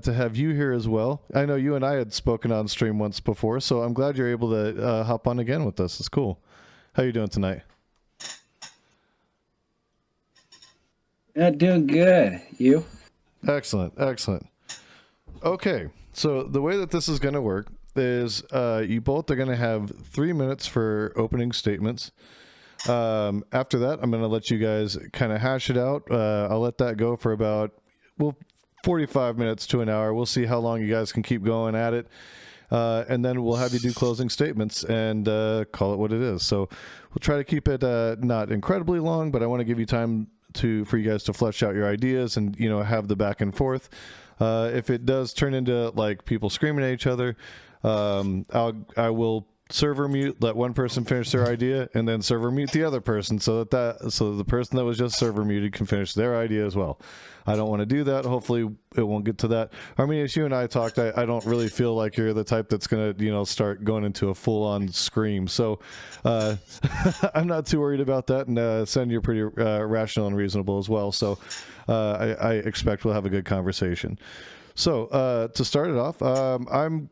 to have you here as well. I know you and I had spoken on stream once before, so I'm glad you're able to hop on again with us. It's cool. How you doing tonight? Doing good. You? Excellent, excellent. Okay, so the way that this is going to work is you both are going to have 3 minutes for opening statements. After that, I'm going to let you guys kind of hash it out. I'll let that go for about 45 minutes to an hour. We'll see how long you guys can keep going at it. And then we'll have you do closing statements and call it what it is. So we'll try to keep it not incredibly long, but I want to give you time for you guys to flesh out your ideas and, have the back and forth. If it does turn into like people screaming at each other, I will server mute, let one person finish their idea, and then server mute the other person so the person that was just server muted can finish their idea as well. I don't want to do that. Hopefully it won't get to that. As you and I talked, I don't really feel like you're the type that's going to, start going into a full-on scream. So I'm not too worried about that. And Sen, you're pretty rational and reasonable as well. So I expect we'll have a good conversation. So to start it off, I'm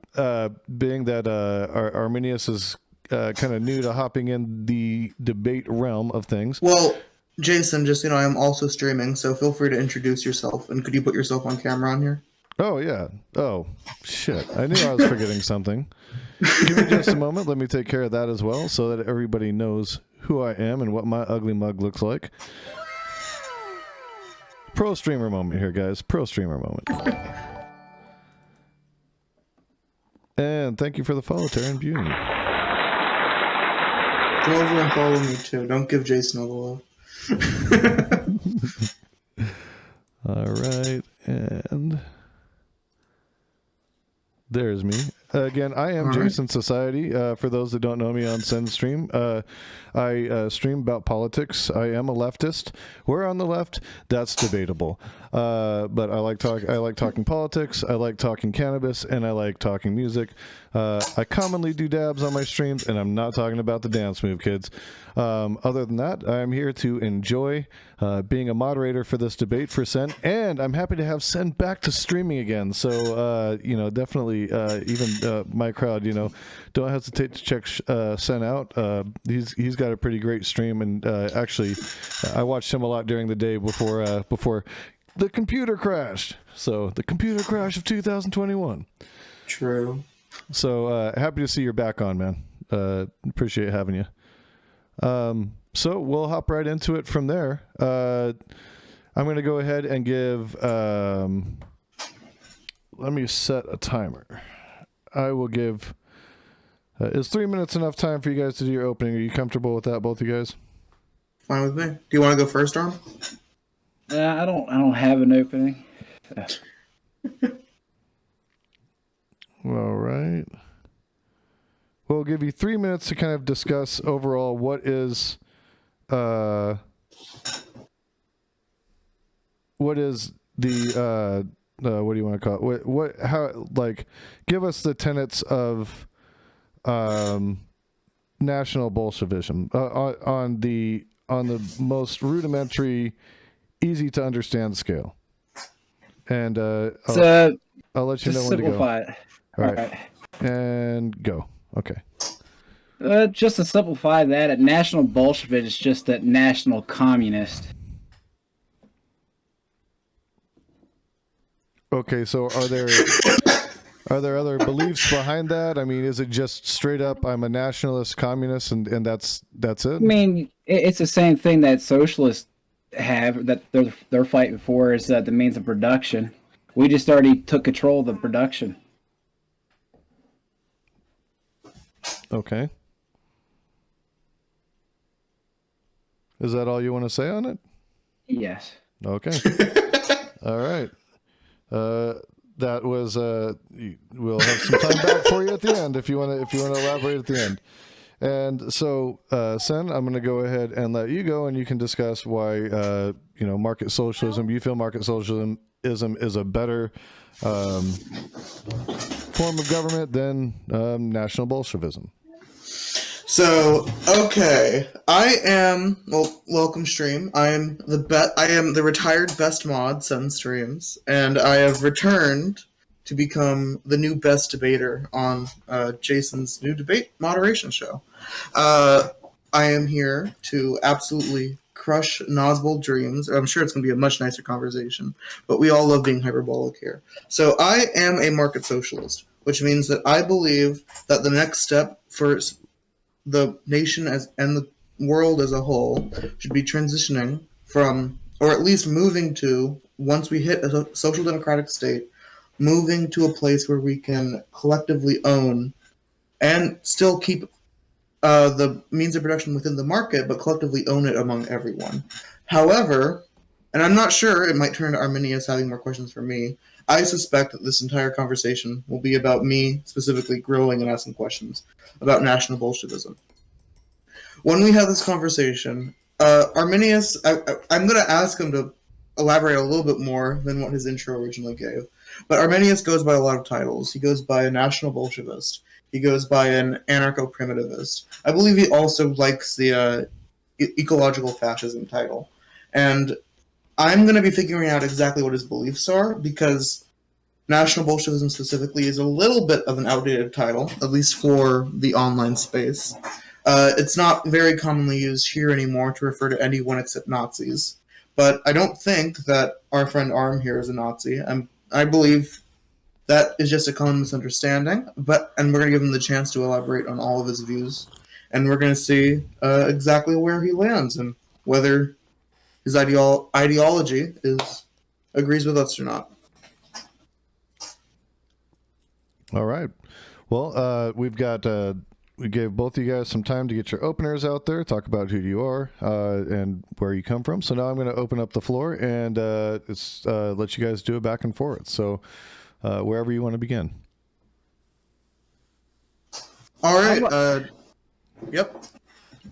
being that Arminius is kind of new to hopping in the debate realm of things. Well, Jason, just I'm also streaming, so feel free to introduce yourself. And could you put yourself on camera on here? Oh yeah. Oh shit! I knew I was forgetting something. Give me just a moment. Let me take care of that as well, so that everybody knows who I am and what my ugly mug looks like. Pro streamer moment here, guys. Pro streamer moment. And thank you for the follow, Taryn Bune. Go over and follow me too. Don't give Jason all the love. All right, and there's me. Again, I am Jason Society. For those that don't know me on Send Stream, I stream about politics. I am a leftist. We're on the left. That's debatable. But I like talking politics. I like talking cannabis, and I like talking music. I commonly do dabs on my streams, and I'm not talking about the dance move, kids. Other than that, I'm here to enjoy being a moderator for this debate for Sen, and I'm happy to have Sen back to streaming again. So, definitely, even my crowd, don't hesitate to check Sen out. He's got a pretty great stream, and actually, I watched him a lot during the day before the computer crashed. So, the computer crash of 2021. True. So, happy to see you're back on, man. Appreciate having you. So we'll hop right into it from there. I'm going to go ahead and give, let me set a timer. I will give, is 3 minutes enough time for you guys to do your opening? Are you comfortable with that, both of you guys? Fine with me. Do you want to go first, Ron? I don't have an opening. All right. We'll give you 3 minutes to kind of discuss overall what is the what do you want to call it? How give us the tenets of National Bolshevism on the most rudimentary, easy to understand scale. And I'll let you know when to go. Simplify it. All right. And go. Okay. Just to simplify that, a National Bolshevik is just a national communist. Okay, so are there other beliefs behind that? I mean, is it just straight up I'm a nationalist communist and that's it? I mean, it's the same thing that socialists have, that they're fighting for, is the means of production. We just already took control of the production. Okay. Is that all you want to say on it? Yes. Okay. All right. That was we'll have some time back for you at the end if you want to elaborate at the end. And so, Sen, I'm going to go ahead and let you go, and you can discuss why market socialism. You feel market socialism is a better form of government than National Bolshevism. So, okay, welcome stream. I am the retired best mod, Sun Streams, and I have returned to become the new best debater on Jason's new debate moderation show. I am here to absolutely crush Nazbol dreams. I'm sure it's going to be a much nicer conversation, but we all love being hyperbolic here. So I am a market socialist, which means that I believe that the next step for the nation and the world as a whole should be transitioning from, or at least moving to, once we hit a social democratic state, moving to a place where we can collectively own and still keep the means of production within the market, but collectively own it among everyone. However, and I'm not sure, it might turn to Arminius having more questions for me, I suspect that this entire conversation will be about me specifically grilling and asking questions about National Bolshevism. When we have this conversation, Arminius, I'm going to ask him to elaborate a little bit more than what his intro originally gave. But Arminius goes by a lot of titles. He goes by a National Bolshevist. He goes by an anarcho-primitivist. I believe he also likes the ecological fascism title. And I'm going to be figuring out exactly what his beliefs are, because National Bolshevism specifically is a little bit of an outdated title, at least for the online space. It's not very commonly used here anymore to refer to anyone except Nazis. But I don't think that our friend Arm here is a Nazi. I believe that is just a common misunderstanding. And we're going to give him the chance to elaborate on all of his views. And we're going to see exactly where he lands and whether his ideology agrees with us or not. All right. Well, we gave both of you guys some time to get your openers out there, talk about who you are and where you come from. So now I'm going to open up the floor and let you guys do it back and forth. So wherever you want to begin. All right. Yep.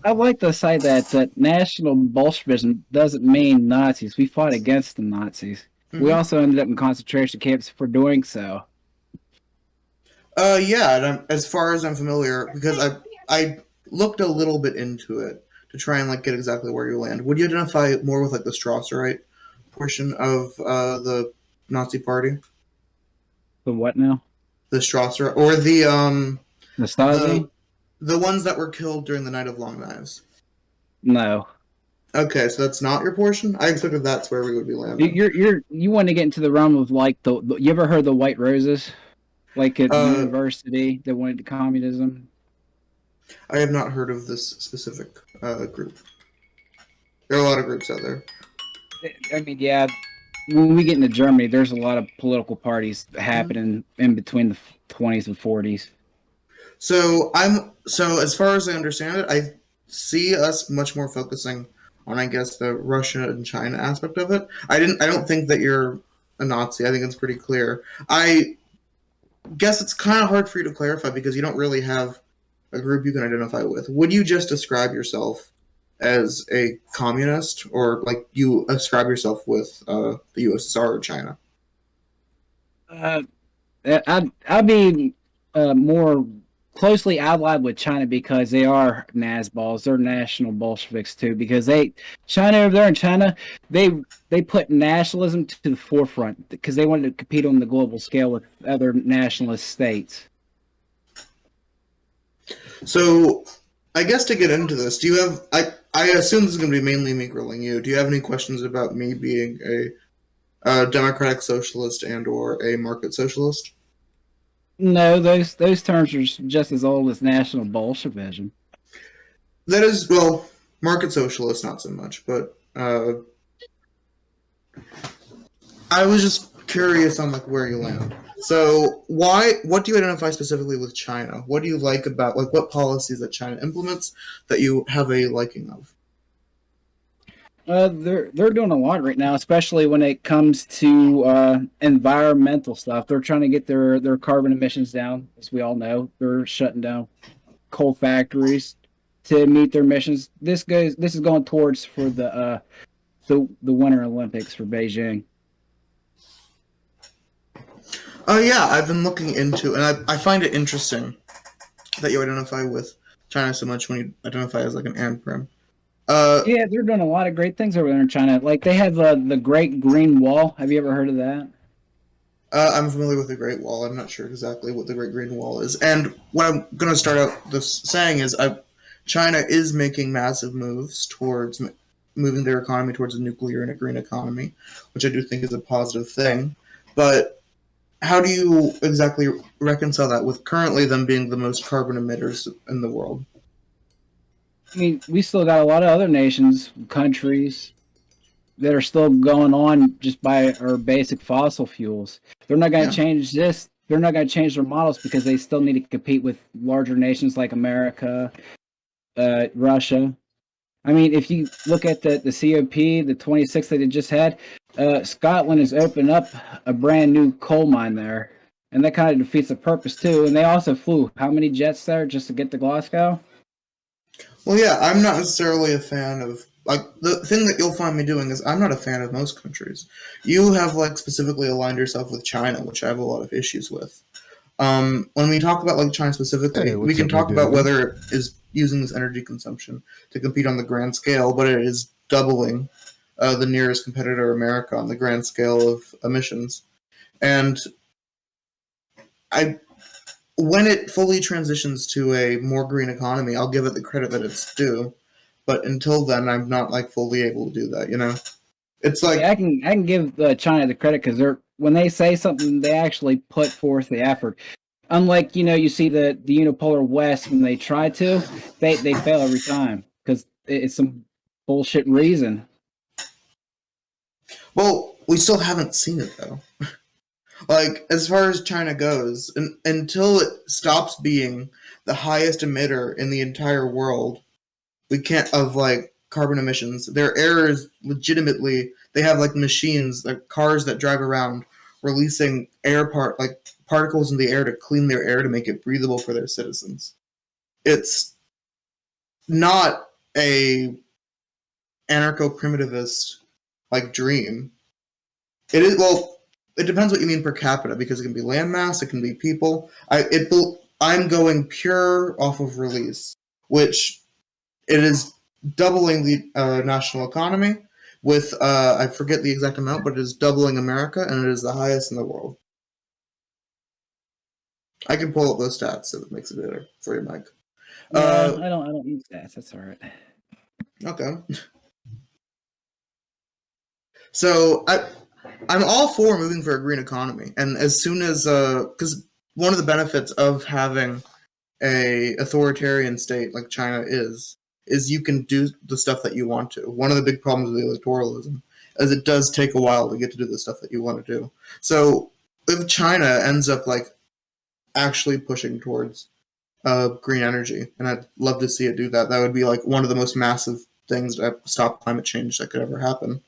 I'd like to say that National Bolshevism doesn't mean Nazis. We fought against the Nazis. Mm-hmm. We also ended up in concentration camps for doing so. Yeah, and as far as I'm familiar, because I looked a little bit into it to try and get exactly where you land. Would you identify more with the Strasserite portion of the Nazi Party? The what now? The Strasser, or the Stasi? The ones that were killed during the Night of Long Knives. No. Okay, so that's not your portion? I expected that's where we would be landing. You want to get into the realm of the you ever heard the White Roses? At the university that went to communism? I have not heard of this specific group. There are a lot of groups out there. I mean, yeah. When we get into Germany, there's a lot of political parties happening in between the 20s and 40s. So as far as I understand it, I see us much more focusing on, I guess, the Russia and China aspect of it. I don't think that you're a Nazi. I think it's pretty clear. I guess it's kind of hard for you to clarify because you don't really have a group you can identify with. Would you just describe yourself as a communist, or you ascribe yourself with the USSR or China? I'd be more closely allied with China because they are Nazbols. They're national Bolsheviks too. Because China over there in China, they put nationalism to the forefront because they wanted to compete on the global scale with other nationalist states. So, I guess to get into this, do you have? I assume this is going to be mainly me grilling you. Do you have any questions about me being a democratic socialist and/or a market socialist? No, those terms are just as old as National Bolshevism. That is, market socialist, not so much, but I was just curious on where you land. So what do you identify specifically with China? What do you like about, what policies that China implements that you have a liking of? They're doing a lot right now, especially when it comes to environmental stuff. They're trying to get their carbon emissions down, as we all know. They're shutting down coal factories to meet their emissions. This is going towards for the Winter Olympics for Beijing. Oh yeah, I've been looking into, and I find it interesting that you identify with China so much when you identify as like an and-prim. Yeah, they're doing a lot of great things over there in China. Like they have the Great Green Wall. Have you ever heard of that? I'm familiar with the Great Wall. I'm not sure exactly what the Great Green Wall is. And what I'm going to start out this saying is China is making massive moves towards moving their economy towards a nuclear and a green economy, which I do think is a positive thing. But how do you exactly reconcile that with currently them being the most carbon emitters in the world? I mean, we still got a lot of other nations, countries that are still going on just by our basic fossil fuels. They're not going Yeah. to change this. They're not going to change their models because they still need to compete with larger nations like America, Russia. I mean, if you look at the COP, the 26th that it just had, Scotland has opened up a brand new coal mine there. And that kind of defeats the purpose, too. And they also flew how many jets there just to get to Glasgow? Well, yeah, I'm not necessarily a fan of like the thing that you'll find me doing is I'm not a fan of most countries. You have like specifically aligned yourself with China, which I have a lot of issues with. When we talk about like China specifically, Hey, we what's can up, my talk about dude? whether it is using this energy consumption to compete on the grand scale, but it is doubling the nearest competitor, America, on the grand scale of emissions. And I, when it fully transitions to a more green economy, I'll give it the credit that it's due. But until then, I'm not like fully able to do that. You know, it's Yeah, like I can give China the credit because they're when they say something, they actually put forth the effort. Unlike you see the unipolar West when they try to, they fail every time because it's some bullshit reason. well, we still haven't seen it though. Like as far as China goes, until it stops being the highest emitter in the entire world, we can't of like carbon emissions. Their air is legitimately they have like machines, like cars that drive around releasing like particles in the air to clean their air to make it breathable for their citizens. It's not a anarcho-primitivist like dream. It is well. It depends what you mean per capita because it can be landmass, it can be people. I'm going pure off of release, which it is doubling the national economy with I forget the exact amount, but it is doubling America and it is the highest in the world. I can pull up those stats if it makes it better for you, Mike. Yeah, Uh, I don't use that. That's all right. okay. So I'm all for moving for a green economy, and as soon as because one of the benefits of having a authoritarian state like China is you can do the stuff that you want to. One of the big problems with electoralism is it does take a while to get to do the stuff that you want to do. So if China ends up like actually pushing towards green energy, and I'd love to see it do that, that would be like one of the most massive things to stop climate change that could ever happen.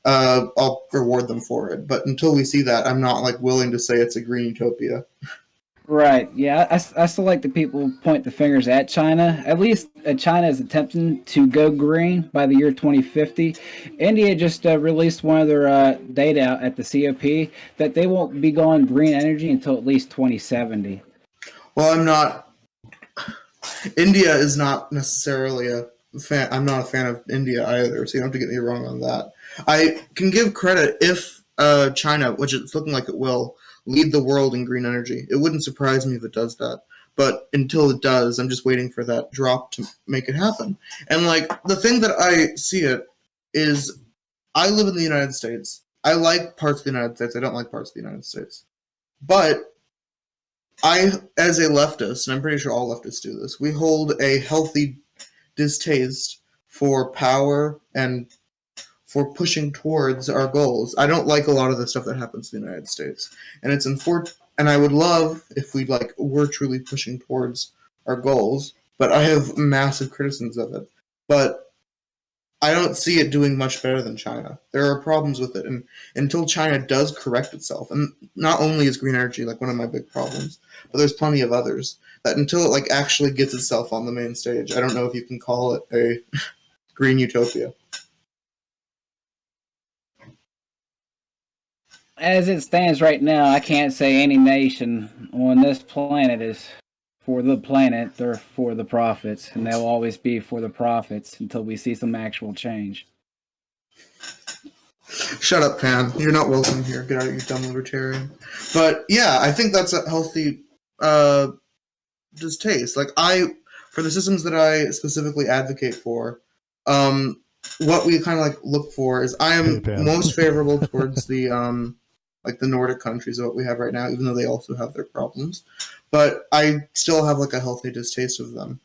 I'll reward them for it. But until we see that, I'm not like willing to say it's a green utopia. Right. Yeah, I still like the people point the fingers at China. At least China is attempting to go green by the year 2050. India just released one of their data out at the COP that they won't be going green energy until at least 2070. Well, I'm not. India is not necessarily a fan. I'm not a fan of India either, so you don't have to get me wrong on that. I can give credit if China, which it's looking like it will, lead the world in green energy. It wouldn't surprise me if it does that. But until it does, I'm just waiting for that drop to make it happen. And like the thing that I see it is, I live in the United States. I like parts of the United States. I don't like parts of the United States. But I, as a leftist, and I'm pretty sure all leftists do this, we hold a healthy distaste for power and for pushing towards our goals. I don't like a lot of the stuff that happens in the United States, and it's unfortunate. And I would love if we like were truly pushing towards our goals, but I have massive criticisms of it. But I don't see it doing much better than China. There are problems with it, and until China does correct itself, and not only is green energy like one of my big problems, but there's plenty of others. That until it like actually gets itself on the main stage, I don't know if you can call it a green utopia. As it stands right now, I can't say any nation on this planet is for the planet. They're for the profits, and they'll always be for the profits until we see some actual change. Shut up, Pan. You're not welcome here. Get out of your dumb libertarian. But yeah, I think that's a healthy distaste. Like for the systems that I specifically advocate for, what we kind of like look for is I am most favorable towards the like the Nordic countries of what we have right now, even though they also have their problems. But I still have like a healthy distaste of them.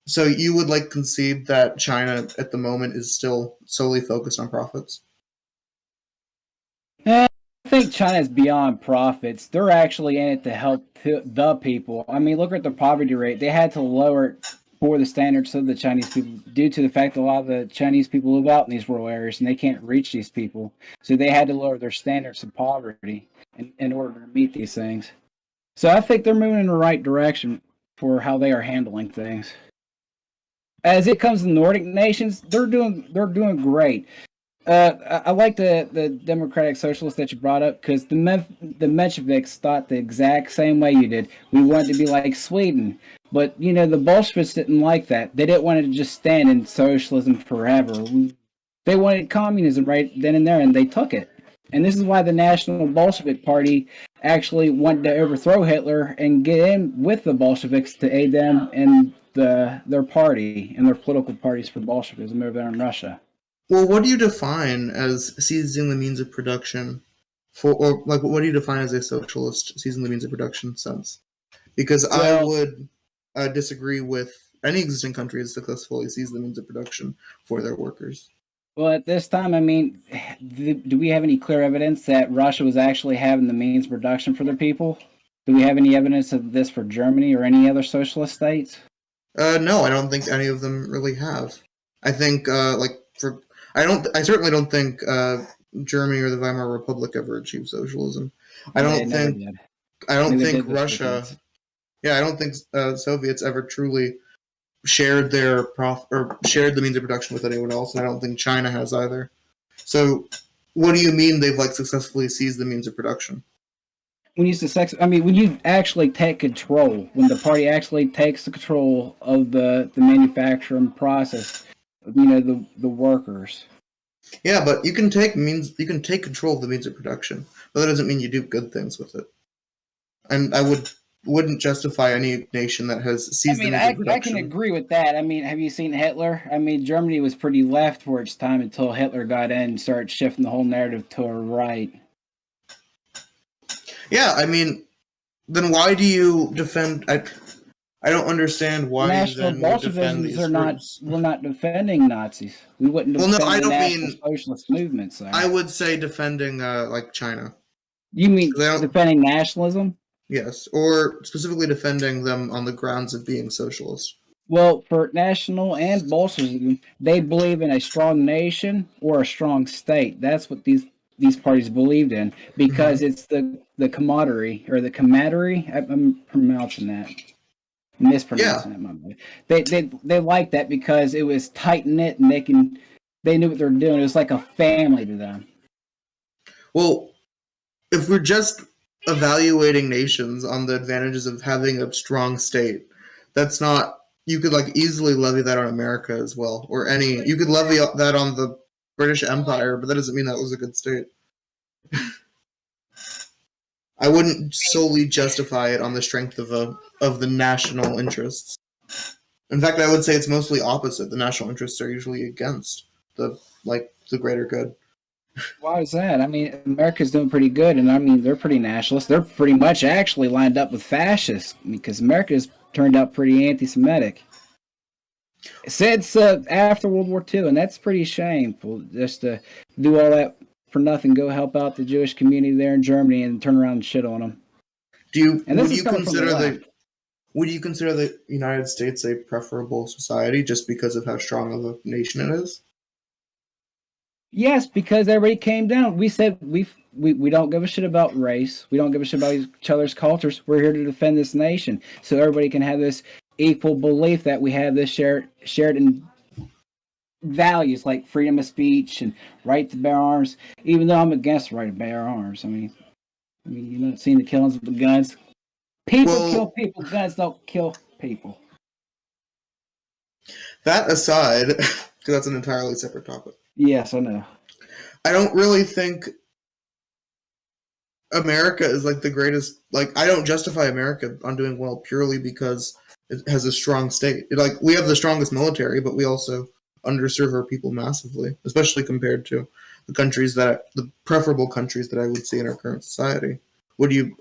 So you would like concede that China at the moment is still solely focused on profits? I think China's beyond profits. They're actually in it to help the people. I mean, look at the poverty rate. They had to lower it for the standards of the Chinese people due to the fact that a lot of the Chinese people live out in these rural areas and they can't reach these people. So they had to lower their standards of poverty in order to meet these things. So I think they're moving in the right direction for how they are handling things. As it comes to Nordic nations, they're doing great. I like the democratic socialists that you brought up because the Mensheviks thought the exact same way you did. We wanted to be like Sweden, but the Bolsheviks didn't like that. They didn't want to just stand in socialism forever. They wanted communism right then and there, and they took it. And this is why the National Bolshevik Party actually wanted to overthrow Hitler and get in with the Bolsheviks to aid them in their party and their political parties for Bolshevism over there in Russia. Well, what do you define as seizing the means of production or like what do you define as a socialist seizing the means of production sense? Because I would disagree with any existing country has successfully seized the means of production for their workers. Well, at this time, I mean, do we have any clear evidence that Russia was actually having the means of production for their people? Do we have any evidence of this for Germany or any other socialist states? No, I don't think any of them really have. I think, I certainly don't think Germany or the Weimar Republic ever achieved socialism. I don't think Russia. Yeah, I don't think Soviets ever truly shared their shared the means of production with anyone else, and I don't think China has either. So, what do you mean they've successfully seized the means of production? When you actually take control, when the party actually takes the control of the manufacturing process, the workers. Yeah, but you can take control of the means of production, but that doesn't mean you do good things with it. And I wouldn't justify any nation that has seized the means of production. I can agree with that. I mean, have you seen Hitler? I mean, Germany was pretty left for its time until Hitler got in and started shifting the whole narrative to a right. Yeah, I mean, then why do you defend? I don't understand why National then you defend these groups. We're not defending Nazis. We wouldn't defend the National Socialist movement, sir. I would say defending China. You mean defending nationalism? Yes, or specifically defending them on the grounds of being socialist. Well, for National and Bolshevism, they believe in a strong nation or a strong state. That's what these parties believed in because it's the camaraderie or the camaraderie. I'm pronouncing that. Mispronouncing it, my bad. They like that because it was tight knit and they knew what they were doing. It was like a family to them. Well, if we're just evaluating nations on the advantages of having a strong state, that's not. You could easily levy that on America as well, or you could levy that on the British Empire, but that doesn't mean that was a good state. I wouldn't solely justify it on the strength of the national interests. In fact, I would say it's mostly opposite. The national interests are usually against the greater good. Why is that? I mean, America's doing pretty good, and I mean, they're pretty nationalist. They're pretty much actually lined up with fascists because America's turned out pretty anti-Semitic. Since after World War II, and that's pretty shameful just to do all that for nothing, go help out the Jewish community there in Germany and turn around and shit on them. Would you consider the United States a preferable society just because of how strong of a nation it is? Yes, because everybody came down. We said we don't give a shit about race. We don't give a shit about each other's cultures. We're here to defend this nation, so everybody can have this equal belief that we have this shared in values like freedom of speech and right to bear arms. Even though I'm against the right to bear arms, I mean, you're not seeing the killings with the guns. People Well, kill people. Guns don't kill people. that aside, because that's an entirely separate topic, Yes, I know. I don't really think America is like the greatest. Like, I don't justify America on doing well purely because it has a strong state. Like, we have the strongest military, but we also underserve our people massively, especially compared to the preferable countries that I would see in our current society. Would you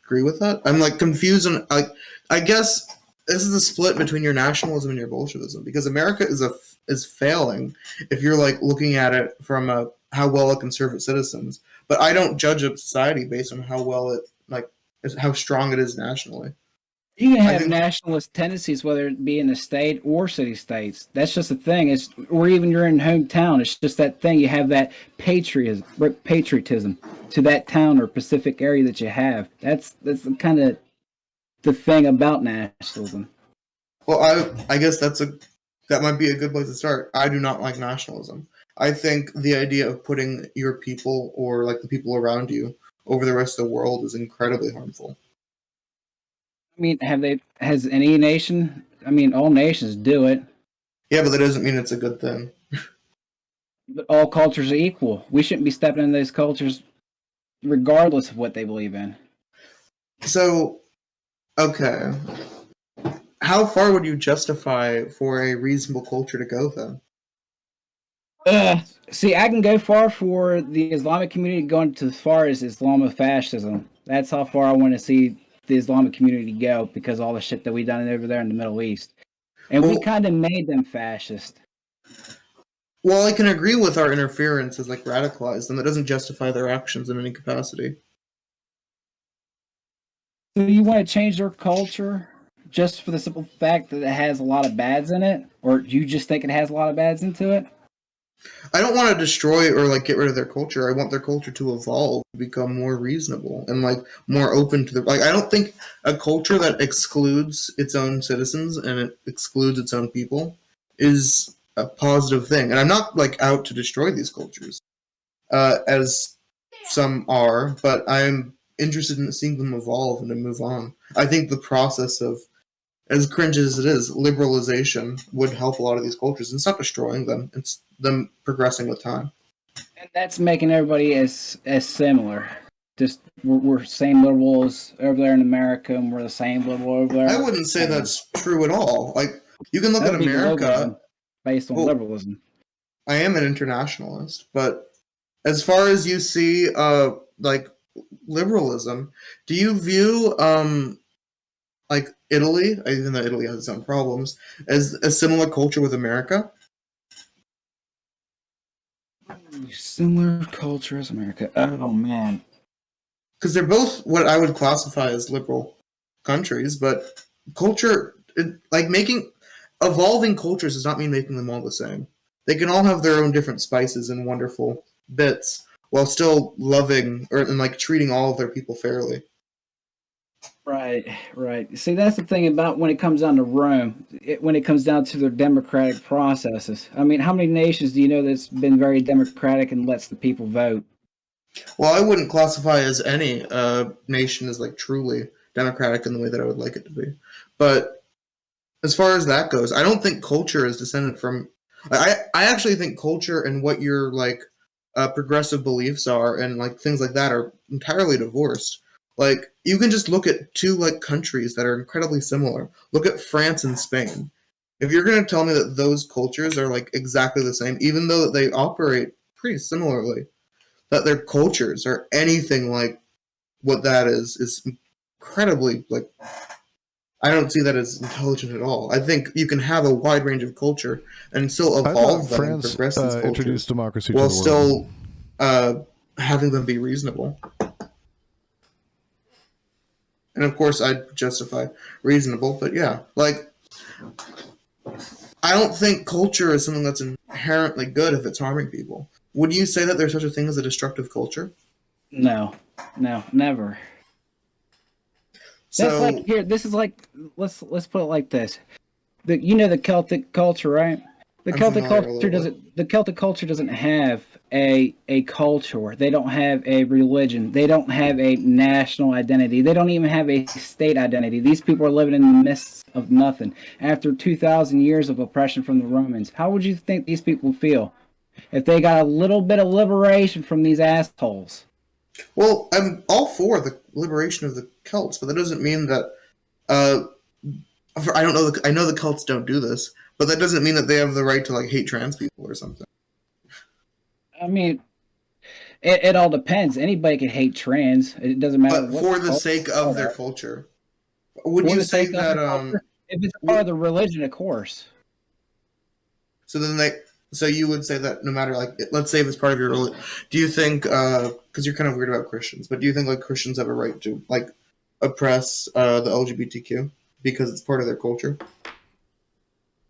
agree with that? I'm like confused on like, I guess this is a split between your nationalism and your Bolshevism, because America is failing if you're like looking at it from a how well it can serve its citizens. But I don't judge a society based on how well it how strong it is nationally. You can I have think nationalist tendencies, whether it be in the state or city states. That's just the thing. It's or even your own hometown. It's just that thing. You have that patriotism to that town or Pacific area that you have. That's kind of the thing about nationalism. well, I guess that might be a good place to start. I do not like nationalism. I think the idea of putting your people or like the people around you over the rest of the world is incredibly harmful. I mean, has any nation? I mean, all nations do it, Yeah, but that doesn't mean it's a good thing. but all cultures are equal. We shouldn't be stepping in those cultures, regardless of what they believe in. So, okay, how far would you justify for a reasonable culture to go then? See, I can go far for the Islamic community going to as far as Islamofascism. That's how far I want to see the Islamic community go because of all the shit that we done over there in the Middle East. And we Well, kind of made them fascist. well, I can agree with our interference as like radicalized, and that doesn't justify their actions in any capacity. So you want to change their culture just for the simple fact that it has a lot of bads in it? Or you just think it has a lot of bads into it? I don't want to destroy or like get rid of their culture. I want their culture to evolve, become more reasonable and like more open to the like. I don't think a culture that excludes its own citizens and it excludes its own people is a positive thing. And I'm not like out to destroy these cultures, as some are, but I'm interested in seeing them evolve and to move on. I think the process of, as cringe as it is, liberalization would help a lot of these cultures. It's not destroying them; it's them progressing with time. And that's making everybody as similar. Just we're same liberals over there in America, and we're the same liberal over there. I wouldn't say that's true at all. Like you can look That at would be America. globalism based on Well, liberalism. I am an internationalist, but as far as you see, like liberalism, do you view like Italy, even though Italy has its own problems, as a similar culture with America? Similar culture as America. Oh man. Because they're both what I would classify as liberal countries, but culture, like making evolving cultures, does not mean making them all the same. They can all have their own different spices and wonderful bits, while still loving and like treating all of their people fairly. Right, right. See, that's the thing about when it comes down to Rome, when it comes down to their democratic processes. I mean, how many nations do you know that's been very democratic and lets the people vote? Well, I wouldn't classify as any nation as like truly democratic in the way that I would like it to be, but as far as that goes, I don't think culture is descendant from. I actually think culture and what your like progressive beliefs are and like things like that are entirely divorced. Like you can just look at two like countries that are incredibly similar. Look at France and Spain. If you're going to tell me that those cultures are like exactly the same, even though they operate pretty similarly, that their cultures are anything like what that is incredibly like. I don't see that as intelligent at all. I think you can have a wide range of culture and still I evolve thought them and France progress these cultures introduced democracy to while the world. still having them be reasonable. And of course, I'd justify reasonable, but yeah, like I don't think culture is something that's inherently good if it's harming people. Would you say that there's such a thing as a destructive culture? No, no, never. That's like So here. This is like let's put it like this. The Celtic culture, right? The I'm Celtic familiar a culture little bit. doesn't. The Celtic culture doesn't have a culture. They don't have a religion. They don't have a national identity. They don't even have a state identity. These people are living in the midst of nothing. After 2,000 years of oppression from the Romans, how would you think these people feel if they got a little bit of liberation from these assholes? Well, I'm all for the liberation of the Celts, but that doesn't mean that. I don't know. I know the Celts don't do this, but that doesn't mean that they have the right to like hate trans people or something. I mean, it all depends. Anybody can hate trans. It doesn't matter. But for the sake of their culture, would you say that? If it's part of the religion, of course. So then so you would say that no matter like, let's say if it's part of your religion, do you think? Because you're kind of weird about Christians, but do you think like Christians have a right to like oppress the LGBTQ because it's part of their culture?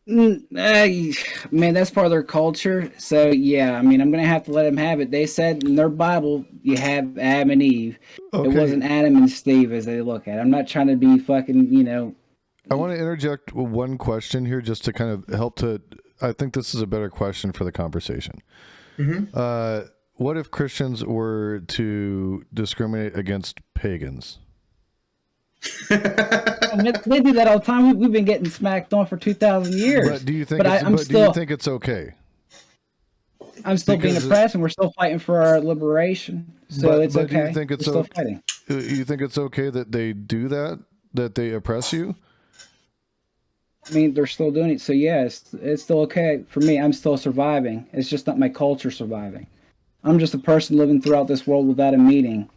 Man, that's part of their culture. So yeah, I mean, I'm gonna have to let them have it. They said in their Bible you have Adam and Eve. Okay. It wasn't Adam and Steve as they look at it. I'm not trying to be fucking, I want to interject one question here just to kind of help to. I think this is a better question for the conversation. Mm-hmm. What if Christians were to discriminate against pagans? They do that all the time. We've been getting smacked on for 2,000 years. But do you think? Do you think it's okay? I'm still being oppressed, and we're still fighting for our liberation. So it's okay. Do you think it's still fighting? You think it's okay that they do that? That they oppress you? I mean, they're still doing it. So yeah, it's still okay for me. I'm still surviving. It's just not my culture surviving. I'm just a person living throughout this world without a meaning.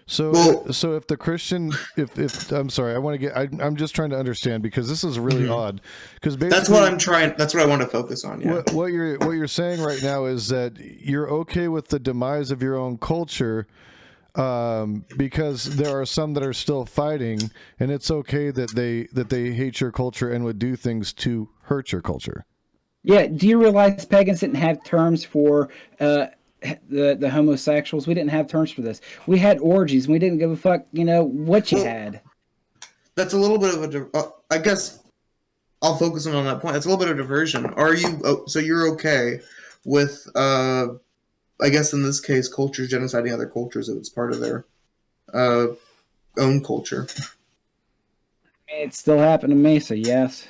So if the Christian, if I'm sorry, I'm just trying to understand because this is really odd. Because that's what I'm trying. That's what I want to focus on. Yeah. What you're saying right now is that you're okay with the demise of your own culture, because there are some that are still fighting, and it's okay that they hate your culture and would do things to hurt your culture. Yeah. Do you realize pagans didn't have terms for the homosexuals? We didn't have terms for this. We had orgies. We didn't give a fuck, what you had. That's a little bit of a. I guess I'll focus on that point. It's a little bit of diversion. Are you? So you're okay with? I guess in this case, cultures genociding other cultures if it's part of their own culture. It's still happened to me, so yes.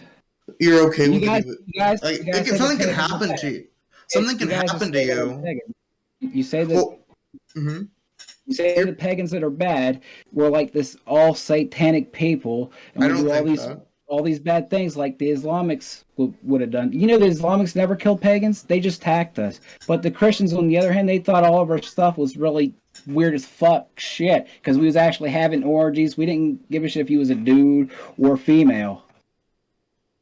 You're okay with it. Something can happen to you. Something can happen to you. You say that. You say the pagans that are bad were like this all satanic people, and we do all these bad things like the Islamics would have done. The Islamics never killed pagans; they just attacked us. But the Christians, on the other hand, they thought all of our stuff was really weird as fuck shit because we was actually having orgies. We didn't give a shit if he was a dude or female.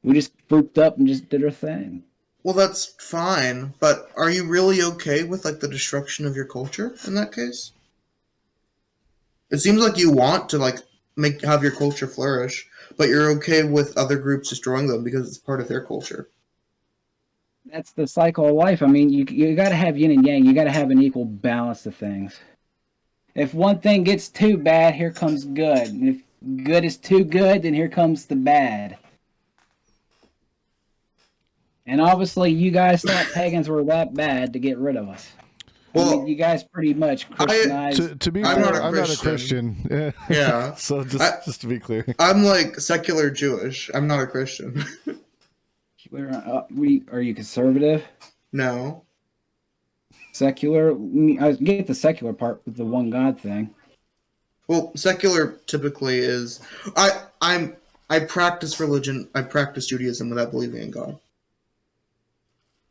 We just grouped up and just did our thing. Well, that's fine, but are you really okay with like the destruction of your culture in that case? It seems like you want to like have your culture flourish, but you're okay with other groups destroying them because it's part of their culture. That's the cycle of life. I mean, you got to have yin and yang. You got to have an equal balance to things. If one thing gets too bad, here comes good. And if good is too good, then here comes the bad. And obviously, you guys thought pagans were that bad to get rid of us. Well, I mean, you guys pretty much Christianized. To be clear, I'm not a Christian. Yeah. So just to be clear, I'm like secular Jewish. I'm not a Christian. Are you conservative? No. Secular? I get the secular part with the one God thing. Well, secular typically is I practice religion. I practice Judaism without believing in God.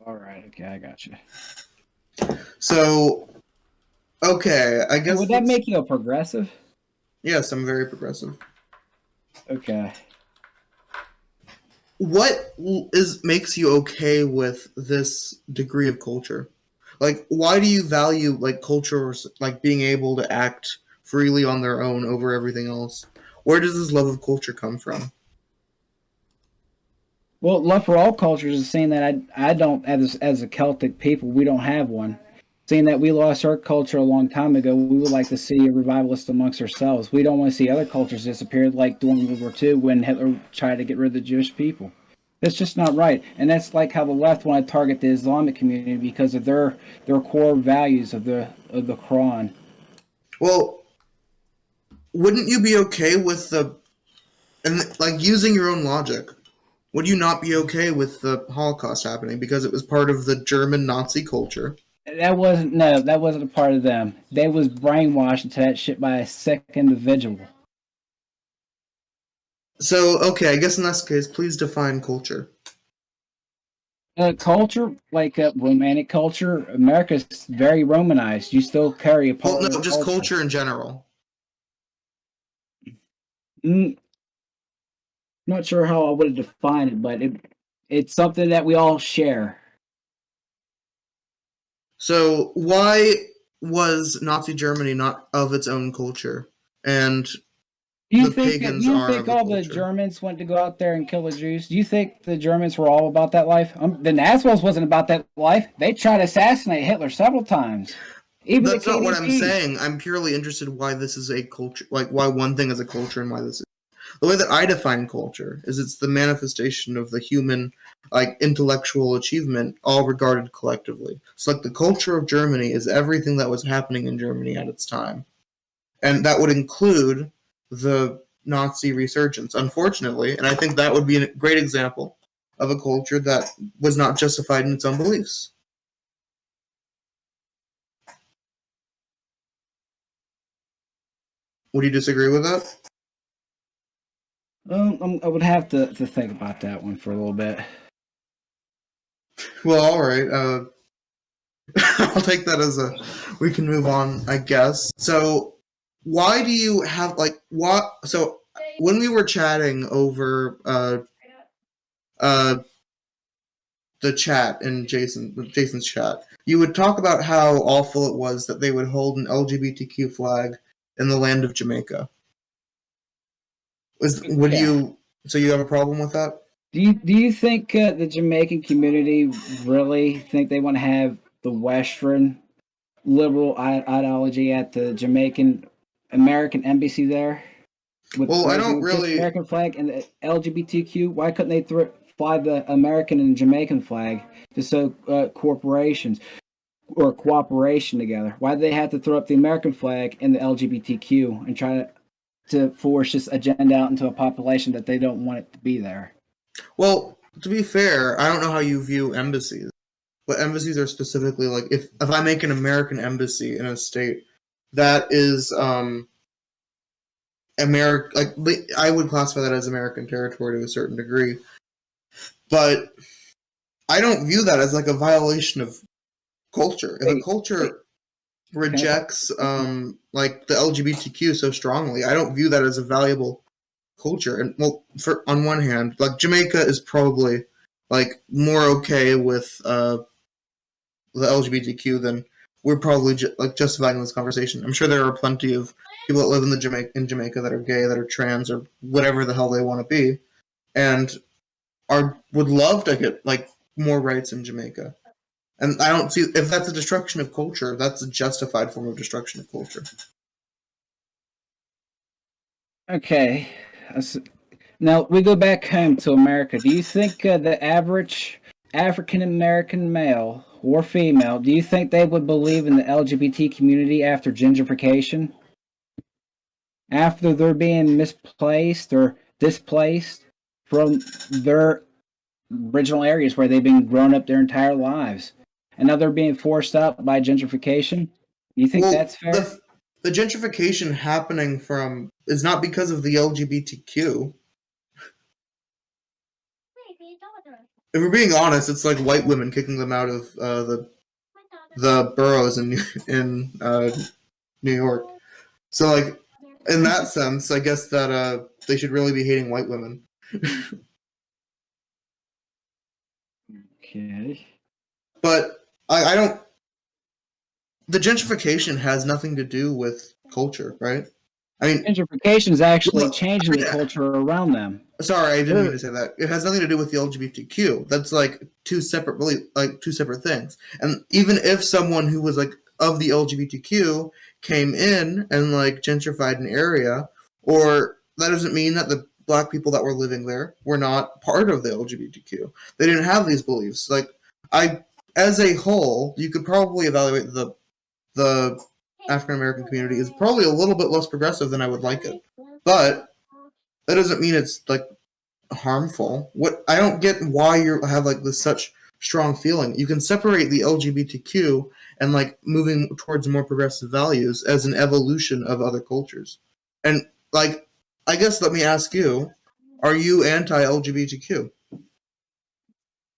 All right. Okay, I got you. So, okay, I guess. Would that make you a progressive? Yes, I'm very progressive. Okay. What makes you okay with this degree of culture? Like, why do you value like culture, like being able to act freely on their own over everything else? Where does this love of culture come from? Well, love for all cultures is saying that I don't, as a Celtic people, we don't have one. Saying that we lost our culture a long time ago, we would like to see a revivalist amongst ourselves. We don't want to see other cultures disappear like during World War II when Hitler tried to get rid of the Jewish people. That's just not right. And that's like how the left want to target the Islamic community because of their core values of the Quran. Well, wouldn't you be okay with like using your own logic? Would you not be okay with the Holocaust happening because it was part of the German Nazi culture? That wasn't a part of them. They was brainwashed into that shit by a sick individual. So, okay, I guess in that case, please define culture. Culture, like romantic culture, America's very Romanized. You still carry a part Well, of no, the just culture in general. Not sure how I would define it, but it's something that we all share. So, why was Nazi Germany not of its own culture? And Do you the think pagans are of the all the culture. Germans went to go out there and kill the Jews? Do you think the Germans were all about that life? The Nazbols wasn't about that life. They tried to assassinate Hitler several times. Even That's the not what I'm KGB. saying. I'm purely interested why this is a culture, like why one thing is a culture and why this is. The way that I define culture is it's the manifestation of the human, like, intellectual achievement, all regarded collectively. So, like, the culture of Germany is everything that was happening in Germany at its time. And that would include the Nazi resurgence, unfortunately. And I think that would be a great example of a culture that was not justified in its own beliefs. Would you disagree with that? I would have to think about that one for a little bit. Well, all right. I'll take that as a. We can move on, I guess. So, why do you have like what? So, when we were chatting over the chat in Jason's chat, you would talk about how awful it was that they would hold an LGBTQ flag in the land of Jamaica. Would Yeah. you? So you have a problem with that? Do you think the Jamaican community really think they want to have the Western liberal ideology at the Jamaican American embassy there? Well, I don't with really. this American flag and the LGBTQ. Why couldn't they fly the American and Jamaican flag to show corporations or cooperation together? Why do they have to throw up the American flag and the LGBTQ and try to force this agenda out into a population that they don't want it to be there? Well, to be fair, I don't know how you view embassies, but embassies are specifically like if I make an American embassy in a state that is I would classify that as American territory to a certain degree, but I don't view that as like a violation of culture. If a culture rejects like the LGBTQ so strongly, I don't view that as a valuable culture. And well, on one hand, like Jamaica is probably like more okay with the LGBTQ than we're probably like justifying this conversation. I'm sure there are plenty of people that live in Jamaica that are gay, that are trans, or whatever the hell they want to be, and would love to get like more rights in Jamaica. And I don't see if that's a destruction of culture. That's a justified form of destruction of culture. Okay. Now we go back home to America. Do you think the average African American male or female, do you think they would believe in the LGBT community after gentrification? After they're being misplaced or displaced from their original areas where they've been grown up their entire lives, and now they're being forced out by gentrification? You think that's fair? The gentrification happening is not because of the LGBTQ. If we're being honest, it's like white women kicking them out of the boroughs in New York. So, like, in that sense, I guess that they should really be hating white women. Okay. But I don't. The gentrification has nothing to do with culture, right? I mean, gentrification is actually changing the culture around them. Sorry, I didn't mean to say that. It has nothing to do with the LGBTQ. That's like two separate things. And even if someone who was like of the LGBTQ came in and like gentrified an area, or that doesn't mean that black people that were living there were not part of the LGBTQ. They didn't have these beliefs. Like, as a whole, you could probably evaluate the African American community is probably a little bit less progressive than I would like it, but that doesn't mean it's like harmful. What I don't get why you have like this such strong feeling. You can separate the LGBTQ and like moving towards more progressive values as an evolution of other cultures. And like, I guess let me ask you, are you anti-LGBTQ?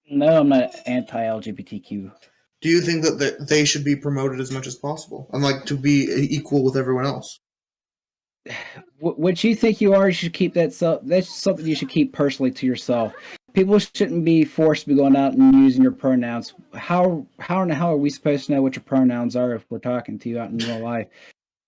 No, I'm not anti-LGBTQ. Do you think that they should be promoted as much as possible and like to be equal with everyone else? What you think you are, you should keep that. That's something you should keep personally to yourself. People shouldn't be forced to be going out and using your pronouns. How in the hell are we supposed to know what your pronouns are if we're talking to you out in real life?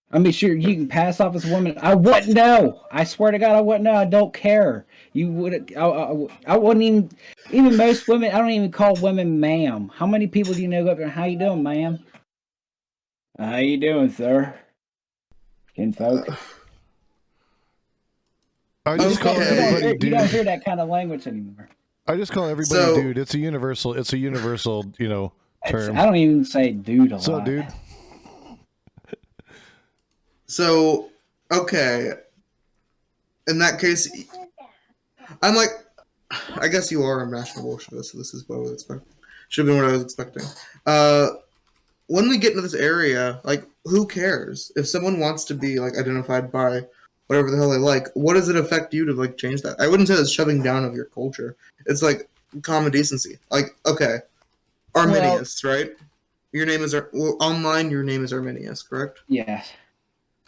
I mean, sure, you can pass off as a woman. I wouldn't know. I swear to God, I wouldn't know. I don't care. You would. I wouldn't even most women. I don't even call women ma'am. How many people do you know go up there? How you doing, ma'am? How you doing, sir? Kinfolk. I just call everybody dude. You don't hear that kind of language anymore. I just call everybody dude. It's a universal, term. I don't even say dude a lot. So, dude. So, okay. In that case, I'm like, I guess you are a national Bolshevist, so this is what I was expecting. Should have been what I was expecting. When we get into this area, like, who cares? If someone wants to be, like, identified by whatever the hell they like, what does it affect you to, like, change that? I wouldn't say that's shoving down of your culture. It's, like, common decency. Like, okay, Arminius, right? Your name is, online, your name is Arminius, correct? Yes.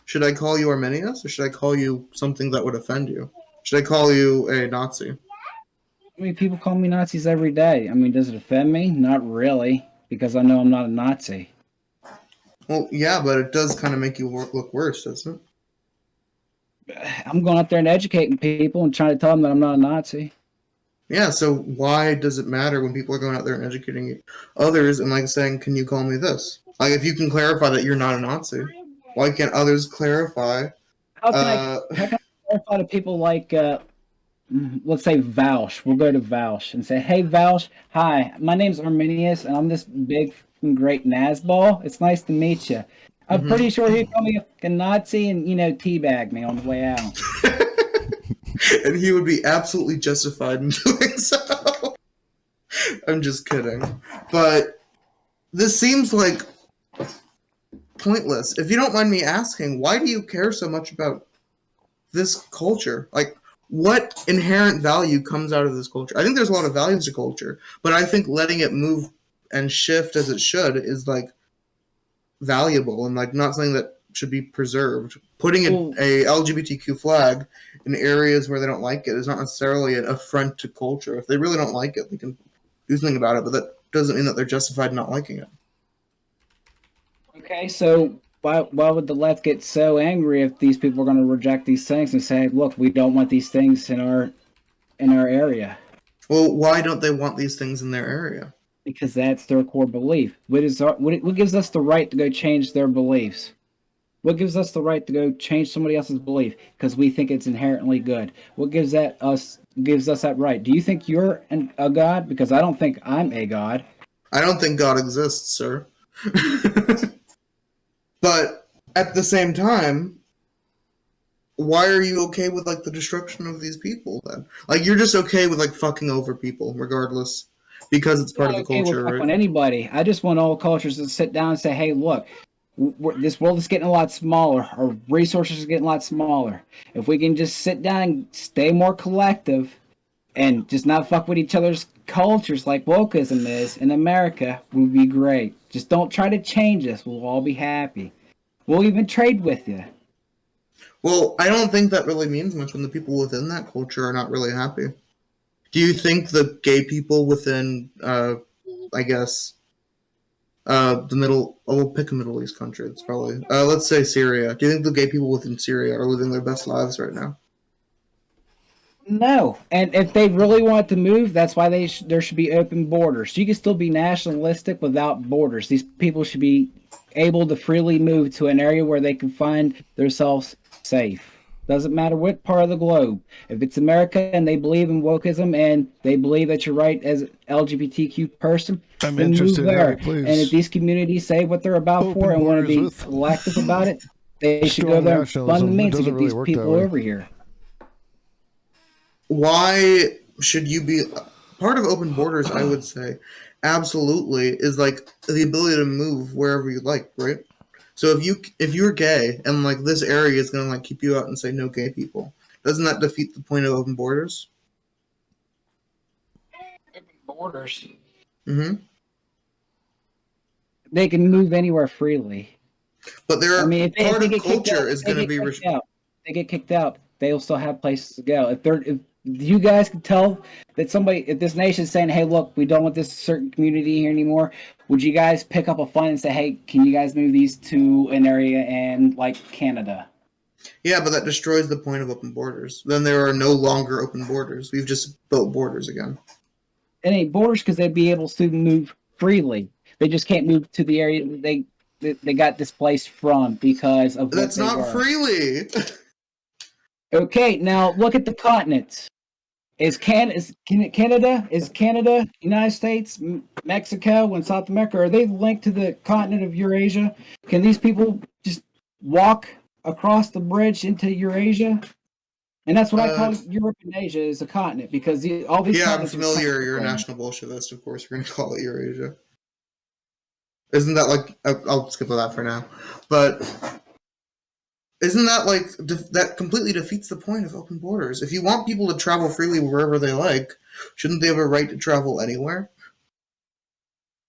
Should I call you Arminius, or should I call you something that would offend you? Should I call you a Nazi? I mean, people call me Nazis every day. I mean, does it offend me? Not really, because I know I'm not a Nazi. Well, yeah, but it does kind of make you look worse, doesn't it? I'm going out there and educating people and trying to tell them that I'm not a Nazi. Yeah, so why does it matter when people are going out there and educating others and, like, saying, can you call me this? Like, if you can clarify that you're not a Nazi, why can't others clarify? How can I clarify to people like, let's say Vaush? We'll go to Vaush and say, hey, Vaush, hi, my name's Arminius, and I'm this big, great Nazbol. It's nice to meet you. I'm pretty sure he'd call me a Nazi and, teabag me on the way out. And he would be absolutely justified in doing so. I'm just kidding. But this seems like pointless. If you don't mind me asking, why do you care so much about this culture? Like, what inherent value comes out of this culture? I think there's a lot of values to culture, but I think letting it move and shift as it should is, like, valuable and, like, not something that should be preserved. Putting a LGBTQ flag in areas where they don't like it is not necessarily an affront to culture. If they really don't like it, they can do something about it, but that doesn't mean that they're justified in not liking it. Okay, so why would the left get so angry if these people are going to reject these things and say, look, we don't want these things in our area? Well, why don't they want these things in their area? Because that's their core belief. What gives us the right to go change their beliefs? What gives us the right to go change somebody else's belief? Because we think it's inherently good. What gives us that right? Do you think you're a god? Because I don't think I'm a god. I don't think God exists, sir. But at the same time, why are you okay with, like, the destruction of these people then? Like, you're just okay with, like, fucking over people regardless because it's part of the culture, right? On anybody. I just want all cultures to sit down and say, hey, look, this world is getting a lot smaller. Our resources are getting a lot smaller. If we can just sit down and stay more collective and just not fuck with each other's cultures like wokeism is in America, would be great. Just don't try to change us. We'll all be happy. We'll even trade with you. Well, I don't think that really means much when the people within that culture are not really happy. Do you think the gay people within, I guess, we'll pick a Middle East country, it's probably, let's say Syria. Do you think the gay people within Syria are living their best lives right now? No, and if they really want to move, that's why there should be open borders. You can still be nationalistic without borders. These people should be able to freely move to an area where they can find themselves safe. Doesn't matter what part of the globe. If it's America and they believe in wokeism and they believe that you're right as an LGBTQ person, I'm then move interested, there. Harry, please. And if these communities say what they're about Open for and want to borders be with collective about it, they should go strong there and fund the nationalism. It means to doesn't get really these work that people way. over here. Why should you be part of open borders? I would say absolutely is like the ability to move wherever you like, right? So if you're gay and like this area is gonna like keep you out and say no gay people, doesn't that defeat the point of open borders? Open borders. Mm-hmm. They can move anywhere freely. But there are I mean, if part they of get kicked culture out, is going to be they get kicked out, they'll still have places to go. If you guys can tell that if this nation's saying, hey, look, we don't want this certain community here anymore, would you guys pick up a fund and say, hey, can you guys move these to an area in like Canada? Yeah, but that destroys the point of open borders. Then there are no longer open borders. We've just built borders again. It ain't borders because they'd be able to move freely. They just can't move to the area they got displaced from because of That's what they not were. freely. Okay, now look at the continents. Is Canada, United States, Mexico, and South America, are they linked to the continent of Eurasia? Can these people just walk across the bridge into Eurasia? And that's what I call Europe and Asia is a continent because all these. Yeah, I'm familiar. You're a national Bolshevist, of course. You're going to call it Eurasia. Isn't that like? I'll skip that for now. But isn't that like that completely defeats the point of open borders? If you want people to travel freely wherever they like, shouldn't they have a right to travel anywhere?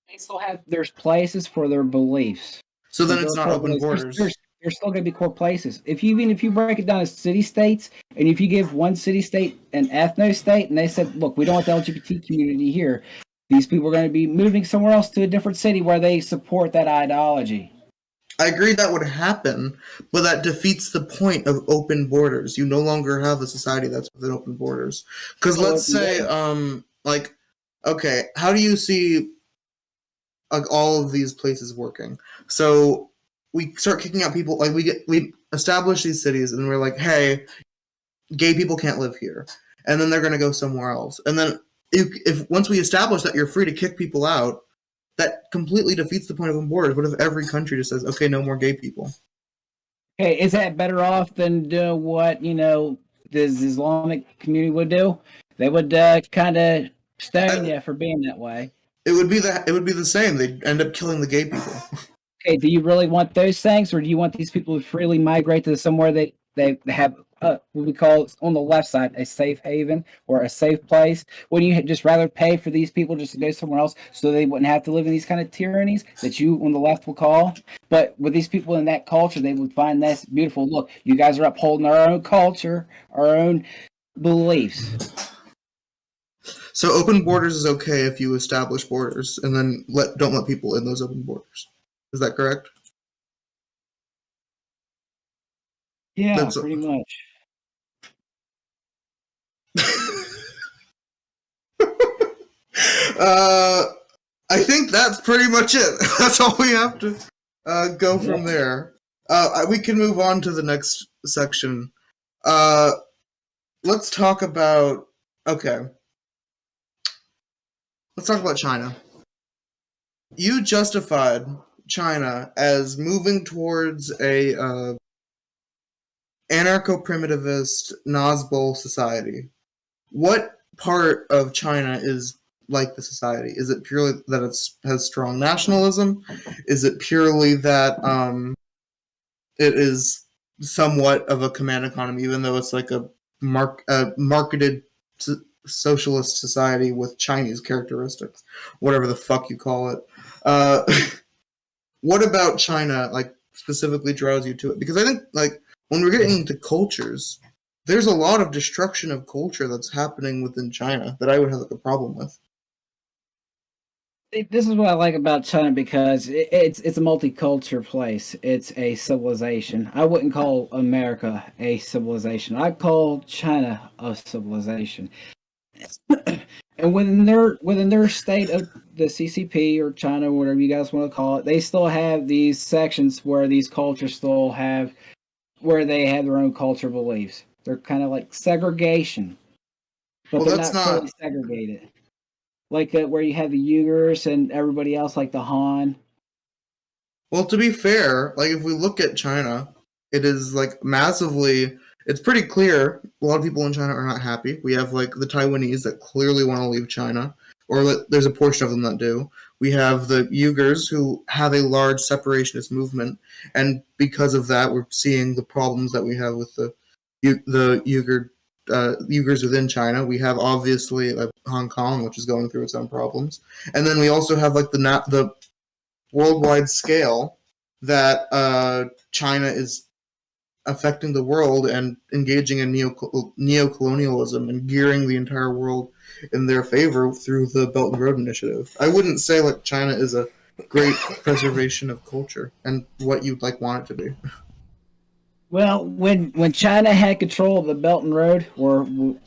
They still have there's places for their beliefs. So then it's not open borders. There's still going to be core places. If you break it down as city states, and if you give one city state an ethno state, and they said, look, we don't want the LGBT community here, these people are going to be moving somewhere else to a different city where they support that ideology. I agree that would happen, but that defeats the point of open borders. You no longer have a society that's within open borders. Because let's say, like, okay, how do you see like all of these places working? So we start kicking out people. Like we establish these cities, and we're like, hey, gay people can't live here, and then they're going to go somewhere else. And then if once we establish that you're free to kick people out, that completely defeats the point of open borders. What if every country just says, okay, no more gay people? Okay, is that better off than doing what, the Islamic community would do? They would kind of stone you for being that way. It would be the same. They'd end up killing the gay people. Okay, do you really want those things, or do you want these people to freely migrate to somewhere they have what we call on the left side a safe haven or a safe place? Wouldn't you just rather pay for these people just to go somewhere else so they wouldn't have to live in these kind of tyrannies that you on the left will call? But with these people in that culture, they would find this beautiful. Look, you guys are upholding our own culture, our own beliefs. So open borders is okay if you establish borders and then don't let people in those open borders. Is that correct? Yeah, pretty much. I think that's pretty much it. That's all we have to go from there. We can move on to the next section. Let's talk about China. You justified China as moving towards a anarcho-primitivist Nazbol society. What part of China is like the society? Is it purely that it has strong nationalism? Is it purely that it is somewhat of a command economy, even though it's like a marketed socialist society with Chinese characteristics, whatever the fuck you call it? What about China, like, specifically draws you to it? Because I think, like, when we're getting into cultures, there's a lot of destruction of culture that's happening within China that I would have like a problem with. This is what I like about China because it's a multicultural place. It's a civilization. I wouldn't call America a civilization. I'd call China a civilization. And within their state of the CCP or China, whatever you guys want to call it, they still have these sections where these cultures still have where they have their own cultural beliefs. They're kind of like segregation, but Well, they're that's not not. fully segregated. Like where you have the Uyghurs and everybody else, like the Han. Well, to be fair, like if we look at China, it is like massively. It's pretty clear a lot of people in China are not happy. We have like the Taiwanese that clearly want to leave China, or that there's a portion of them that do. We have the Uyghurs who have a large separationist movement, and because of that, we're seeing the problems that we have with the Uyghurs within China. We have obviously Hong Kong, which is going through its own problems, and then we also have like the worldwide scale that China is affecting the world and engaging in neo-colonialism and gearing the entire world in their favor through the Belt and Road Initiative. I wouldn't say like China is a great preservation of culture and what you'd like want it to be. Well, when China had control of the Belt and Road, or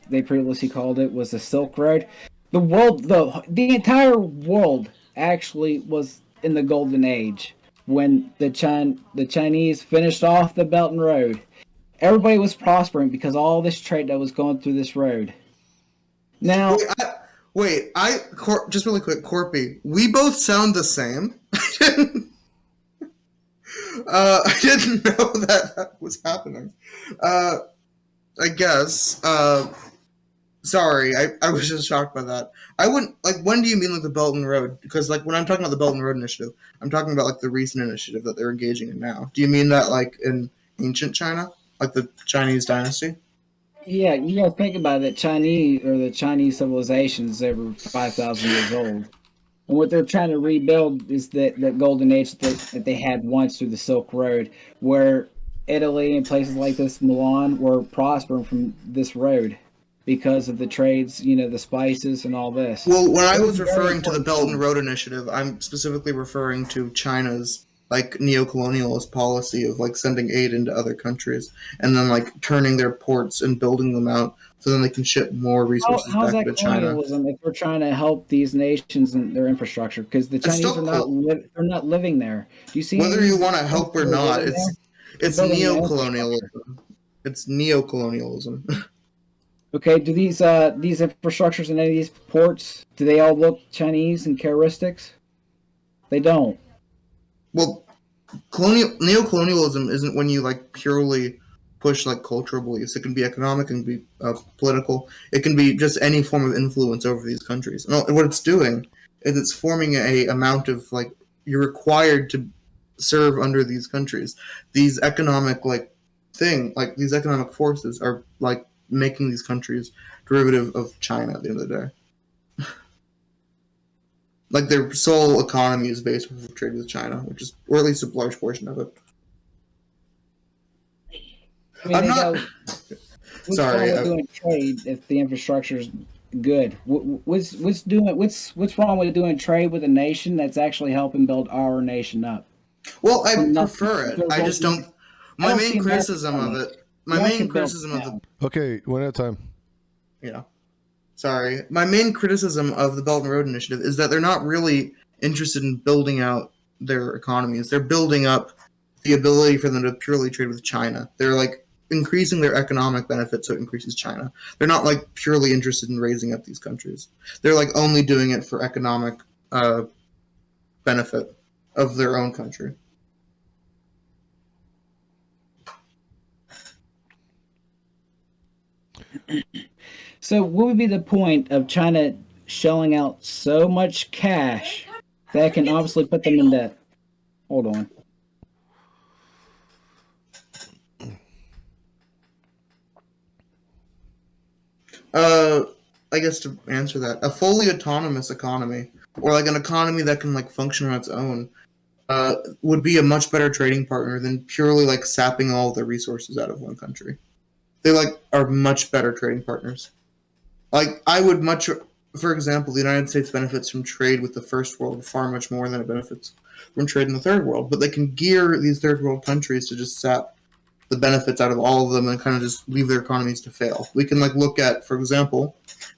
they previously called it was the Silk Road, the entire world actually was in the golden age when the Chinese finished off the Belt and Road. Everybody was prospering because all this trade that was going through this road. Now, Just really quick, Corpy. We both sound the same. I didn't know that was happening. I guess. Sorry, I was just shocked by that. I wouldn't like. When do you mean like the Belt and Road? Because like when I'm talking about the Belt and Road Initiative, I'm talking about like the recent initiative that they're engaging in now. Do you mean that like in ancient China, like the Chinese dynasty? yeah, you got to think about it. The Chinese civilization is over 5,000 years old. And what they're trying to rebuild is that golden age that they had once through the Silk Road, where Italy and places like this, Milan, were prospering from this road because of the trades, the spices and all this. Well, when I It was was very referring to the important Belt and thing. Road Initiative, I'm specifically referring to China's like neo-colonialist policy of like sending aid into other countries and then like turning their ports and building them out so then they can ship more resources How's back that into China. colonialism if we're trying to help these nations and their infrastructure? Because the It's Chinese still are not cool. they're not living there. Do you see any of Whether you these want to help or people not, living there? They're it's building their infrastructure. neo-colonialism. It's neo-colonialism. Okay, do these infrastructures and any of these ports do they all look Chinese in characteristics? They don't. Well, neo-colonialism isn't when you like purely push like cultural beliefs. It can be economic, it can be political, it can be just any form of influence over these countries. And what it's doing is it's forming a amount of like you're required to serve under these countries. These economic these economic forces are like making these countries derivative of China at the end of the day. Like their sole economy is based off of trade with China, which is, or at least a large portion of it. I mean, I'm they not. go. What's Sorry. wrong with doing trade if the infrastructure is good? What's wrong with doing trade with a nation that's actually helping build our nation up Well, I from nothing? prefer it. I just don't. I My don't see main America criticism doing of it. it. My America main built criticism it of the. now. Okay, one at a time. Yeah. Sorry. My main criticism of the Belt and Road Initiative is that they're not really interested in building out their economies. They're building up the ability for them to purely trade with China. They're like increasing their economic benefit so it increases China. They're not like purely interested in raising up these countries. They're like only doing it for economic benefit of their own country. So, what would be the point of China shelling out so much cash that can obviously put them in debt? Hold on. I guess to answer that, a fully autonomous economy, or like an economy that can like function on its own, would be a much better trading partner than purely like sapping all the resources out of one country. They like are much better trading partners. Like I would much, for example, the United States benefits from trade with the first world far much more than it benefits from trade in the third world. But they can gear these third world countries to just sap the benefits out of all of them and kind of just leave their economies to fail. We can like look at, for example,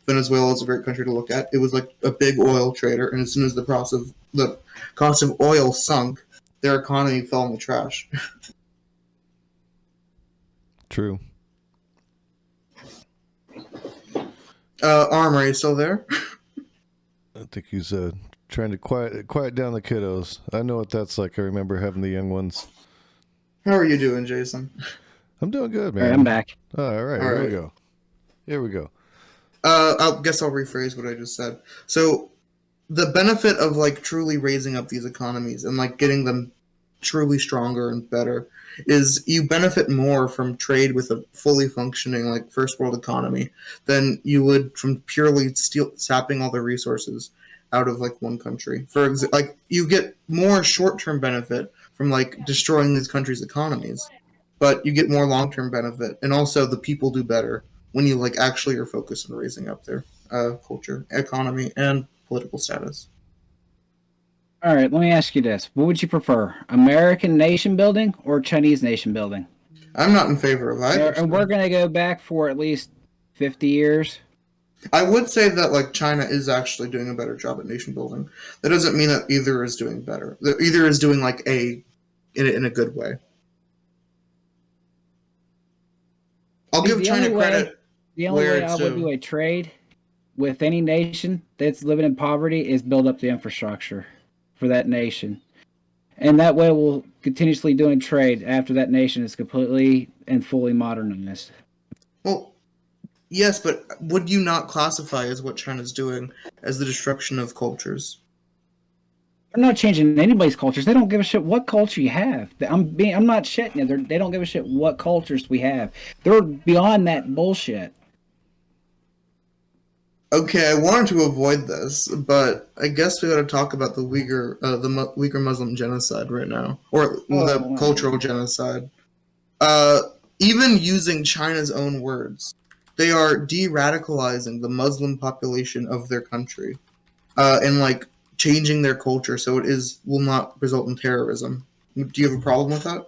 Venezuela is a great country to look at. It was like a big oil trader, and as soon as the cost of oil sunk, their economy fell in the trash. True. Arm, are you still there? I think he's trying to quiet down the kiddos. I know what that's like. I remember having the young ones. How are you doing, Jason? I'm doing good, All man. right, I'm back. All right, All here we right. go. Here we go. I guess I'll rephrase what I just said. So, the benefit of like truly raising up these economies and like getting them truly stronger and better is you benefit more from trade with a fully functioning like first world economy than you would from purely sapping all the resources out of like one country. Like you get more short-term benefit from like destroying these countries' economies, but you get more long-term benefit, and also the people do better when you like actually are focused on raising up their culture, economy, and political status. All right, let me ask you this. What would you prefer, American nation building or Chinese nation building? I'm not in favor of either. And we're going to go back for at least 50 years. I would say that like China is actually doing a better job at nation building. That doesn't mean that either is doing better. That either is doing like in a good way. I'll give China credit. The only way I would do a trade with any nation that's living in poverty is build up the infrastructure for that nation. And that way we'll continuously doing trade after that nation is completely and fully modernized. Well, yes, but would you not classify as what China's doing as the destruction of cultures? They're not changing anybody's cultures. They don't give a shit what culture you have. I'm not shitting you. They don't give a shit what cultures we have. They're beyond that bullshit. Okay, I wanted to avoid this, but I guess we got to talk about the Uyghur Muslim genocide right now, or the cultural genocide. Even using China's own words, they are de-radicalizing the Muslim population of their country, and like changing their culture so it will not result in terrorism. Do you have a problem with that?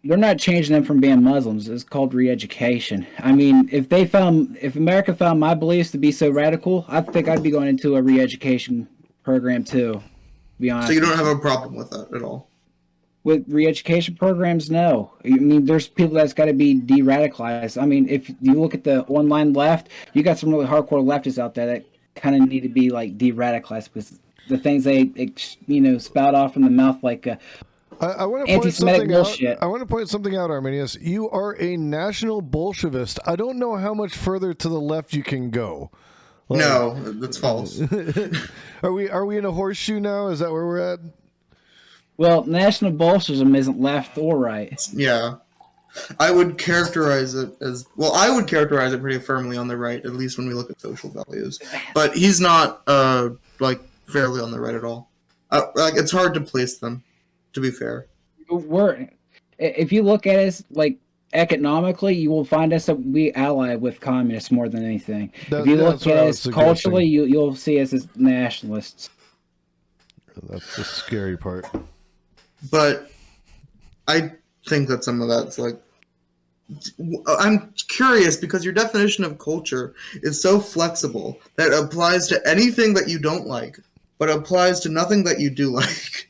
They're not changing them from being Muslims. It's called re-education. I mean, if America found my beliefs to be so radical, I think I'd be going into a re-education program too. To be honest. So you don't have a problem with that at all? With re-education programs, no. I mean, there's people that's got to be de-radicalized. I mean, if you look at the online left, you got some really hardcore leftists out there that kind of need to be like de-radicalized because the things they spout off from the mouth like. I want to anti-Semitic bullshit. I want to point something out, Arminius. You are a national Bolshevist. I don't know how much further to the left you can go. Like, no, that's false. Are we in a horseshoe now? Is that where we're at? Well, national Bolshevism isn't left or right. Yeah. I would characterize it pretty firmly on the right, at least when we look at social values. But he's not like fairly on the right at all. Like it's hard to place them. To be fair, if you look at us like economically, you will find us that we ally with communists more than anything. If you look at us culturally, you'll see us as nationalists. That's the scary part. But I think that some of that's like. I'm curious because your definition of culture is so flexible that it applies to anything that you don't like, but applies to nothing that you do like.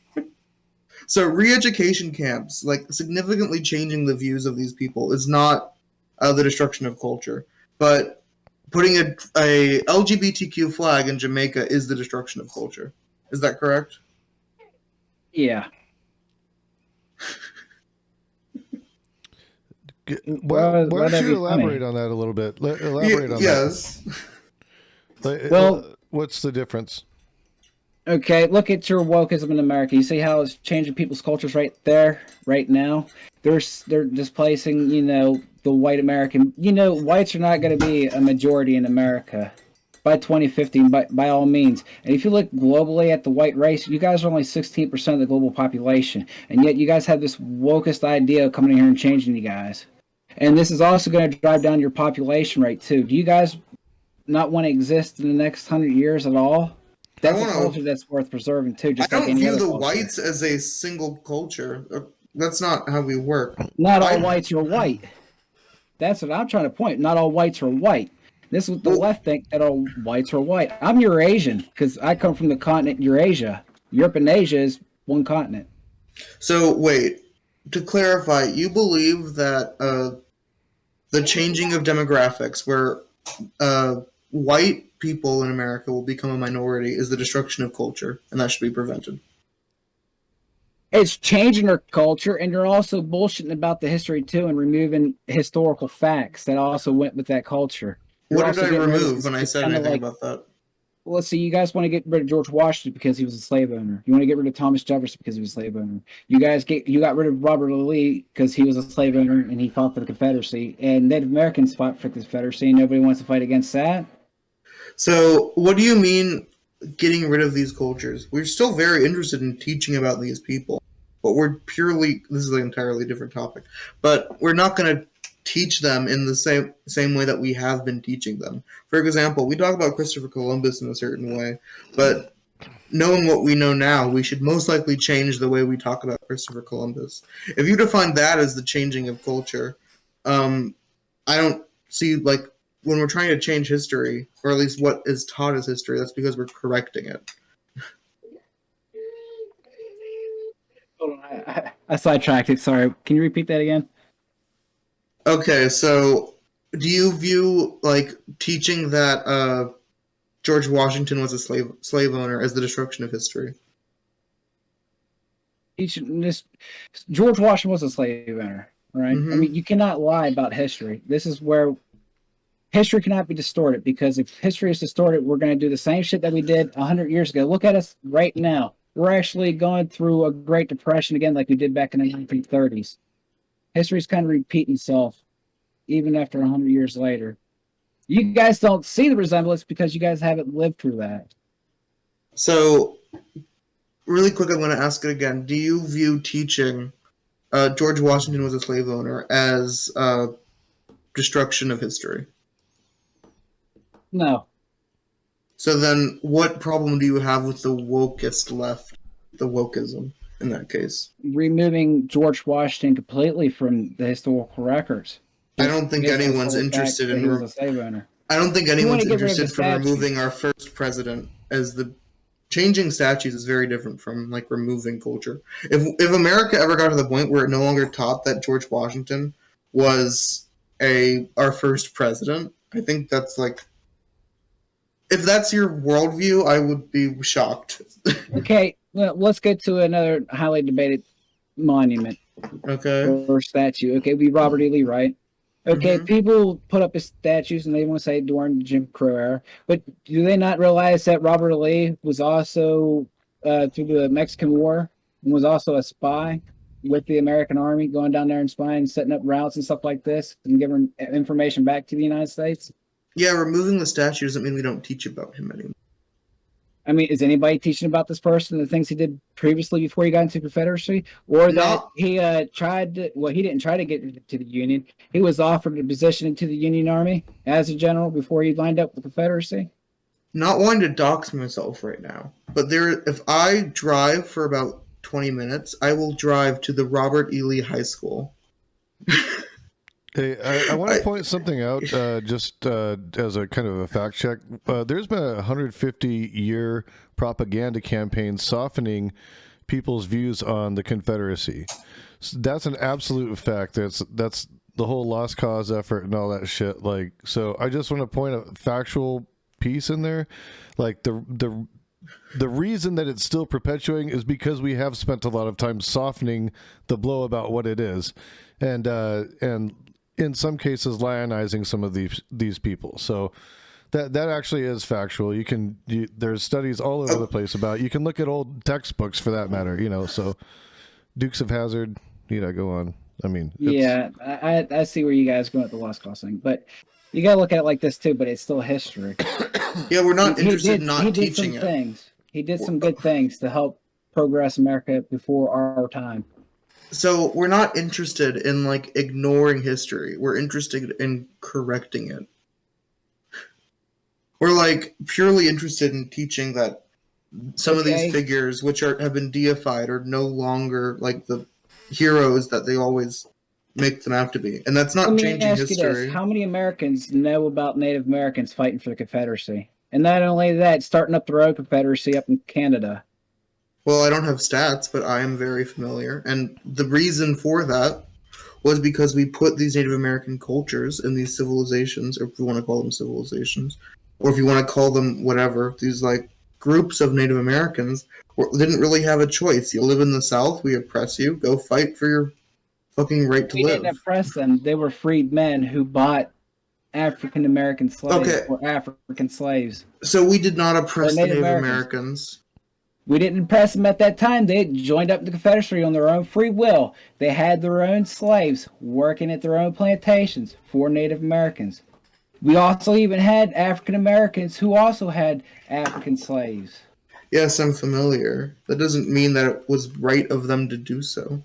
So re-education camps, like significantly changing the views of these people, is not the destruction of culture. But putting a LGBTQ flag in Jamaica is the destruction of culture. Is that correct? Yeah. Why don't you elaborate on that a little bit? Elaborate on yes. that. Well, what's the difference? Okay, look at your wokeism in America. You see how it's changing people's cultures right there, right now? They're displacing, the white American. Whites are not going to be a majority in America by 2050, by all means. And if you look globally at the white race, you guys are only 16% of the global population. And yet you guys have this wokest idea of coming in here and changing you guys. And this is also going to drive down your population rate, too. Do you guys not want to exist in the next 100 years at all? That's a culture that's worth preserving too. I don't view the whites as a single culture. That's not how we work. Not all whites are white. That's what I'm trying to point. Not all whites are white. This is what the left think, that all whites are white. I'm Eurasian because I come from the continent Eurasia. Europe and Asia is one continent. So wait, to clarify, you believe that the changing of demographics, where white people in America will become a minority, is the destruction of culture, and that should be prevented. It's changing their culture, and they're also bullshitting about the history too, and removing historical facts that also went with that culture. What did I remove when I said anything about that? Well, let's see. You guys want to get rid of George Washington because he was a slave owner. You want to get rid of Thomas Jefferson because he was a slave owner. You got rid of Robert E. Lee because he was a slave owner and he fought for the Confederacy. And Native Americans fought for the Confederacy, and nobody wants to fight against that. So, what do you mean getting rid of these cultures? We're still very interested in teaching about these people, but this is an entirely different topic, but we're not going to teach them in the same way that we have been teaching them. For example, we talk about Christopher Columbus in a certain way, but knowing what we know now, we should most likely change the way we talk about Christopher Columbus. If you define that as the changing of culture, I don't see, like, when we're trying to change history, or at least what is taught as history, that's because we're correcting it. Hold on, I sidetracked it. Sorry. Can you repeat that again? Okay, so do you view, like, teaching that George Washington was a slave owner as the destruction of history? George Washington was a slave owner, right? Mm-hmm. I mean, you cannot lie about history. This is where history cannot be distorted, because if history is distorted, we're going to do the same shit that we did 100 years ago. Look at us right now. We're actually going through a Great Depression again, like we did back in the 1930s. History's kind of repeating itself, even after 100 years later. You guys don't see the resemblance because you guys haven't lived through that. So, really quick, I'm going to ask it again. Do you view teaching George Washington was a slave owner as destruction of history? No. So then, what problem do you have with the wokest left, the wokeism in that case? Removing George Washington completely from the historical records. I don't think anyone's interested in. He was a slave owner. I don't think anyone's interested from removing our first president as the. Changing statues is very different from, like, removing culture. If America ever got to the point where it no longer taught that George Washington was our first president, I think that's, like, if that's your worldview, I would be shocked. Okay, well, let's get to another highly debated monument. Okay. Or statue. Okay, be Robert E. Lee, right? Okay, Mm-hmm. People put up his statues and they want to say during the Jim Crow era, but do they not realize that Robert E. Lee was also through the Mexican War and was also a spy with the American Army, going down there and spying, setting up routes and stuff like this, and giving information back to the United States? Yeah, removing the statue doesn't mean we don't teach about him anymore. I mean, is anybody teaching about this person, the things he did previously before he got into Confederacy? Or that he tried to, well, he didn't try to get into the Union. He was offered a position into the Union Army as a general before he lined up with the Confederacy? Not wanting to dox myself right now, but if I drive for about 20 minutes, I will drive to the Robert E. Lee High School. Hey, I want to point something out, just as a kind of a fact check. There's been a 150-year propaganda campaign softening people's views on the Confederacy. So that's an absolute fact. That's the whole lost cause effort and all that shit. Like, so I just want to point a factual piece in there. Like, the reason that it's still perpetuating is because we have spent a lot of time softening the blow about what it is, and in some cases lionizing some of these people. So that actually is factual. There's studies all over the place about it. You can look at old textbooks for that matter, so Dukes of Hazzard, go on. I mean, yeah, I see where you guys go with the lost cause thing, but you got to look at it like this too, but it's still history. Yeah, we're not interested in not teaching it. He did some good things to help progress America before our time. So we're not interested in, like, ignoring history. We're interested in correcting it. We're, like, purely interested in teaching that some of these figures, which have been deified, are no longer, like, the heroes that they always make them out to be. And that's not changing history. How many Americans know about Native Americans fighting for the Confederacy? And not only that, starting up their own Confederacy up in Canada. Well, I don't have stats, but I am very familiar. And the reason for that was because we put these Native American cultures and these civilizations, or if you want to call them civilizations, or if you want to call them whatever, these like groups of Native Americans didn't really have a choice. You live in the South, we oppress you, go fight for your fucking right to We live. didn't oppress them. They were freed men who bought African American slaves or African slaves. So we did not oppress the Native Americans. Americans. We didn't oppress them at that time. They joined up the Confederacy on their own free will. They had their own slaves working at their own plantations for Native Americans. We also even had African Americans who also had African slaves. Yes, I'm familiar. That doesn't mean that it was right of them to do so.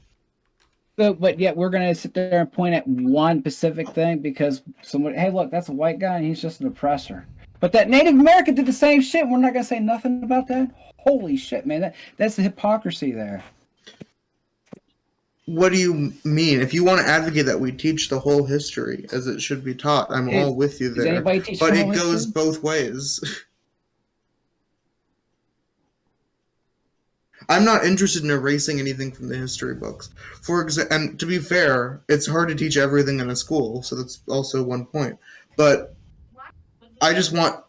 So, but yet we're going to sit there and point at one specific thing because someone, hey, look, that's a white guy and he's just an oppressor. But that Native American did the same shit. We're not going to say nothing about that. Holy shit, man. That's the hypocrisy there. What do you mean? If you want to advocate that we teach the whole history as it should be taught, I'm all with you there. But it goes both ways. I'm not interested in erasing anything from the history books. And to be fair, it's hard to teach everything in a school, so that's also one point. But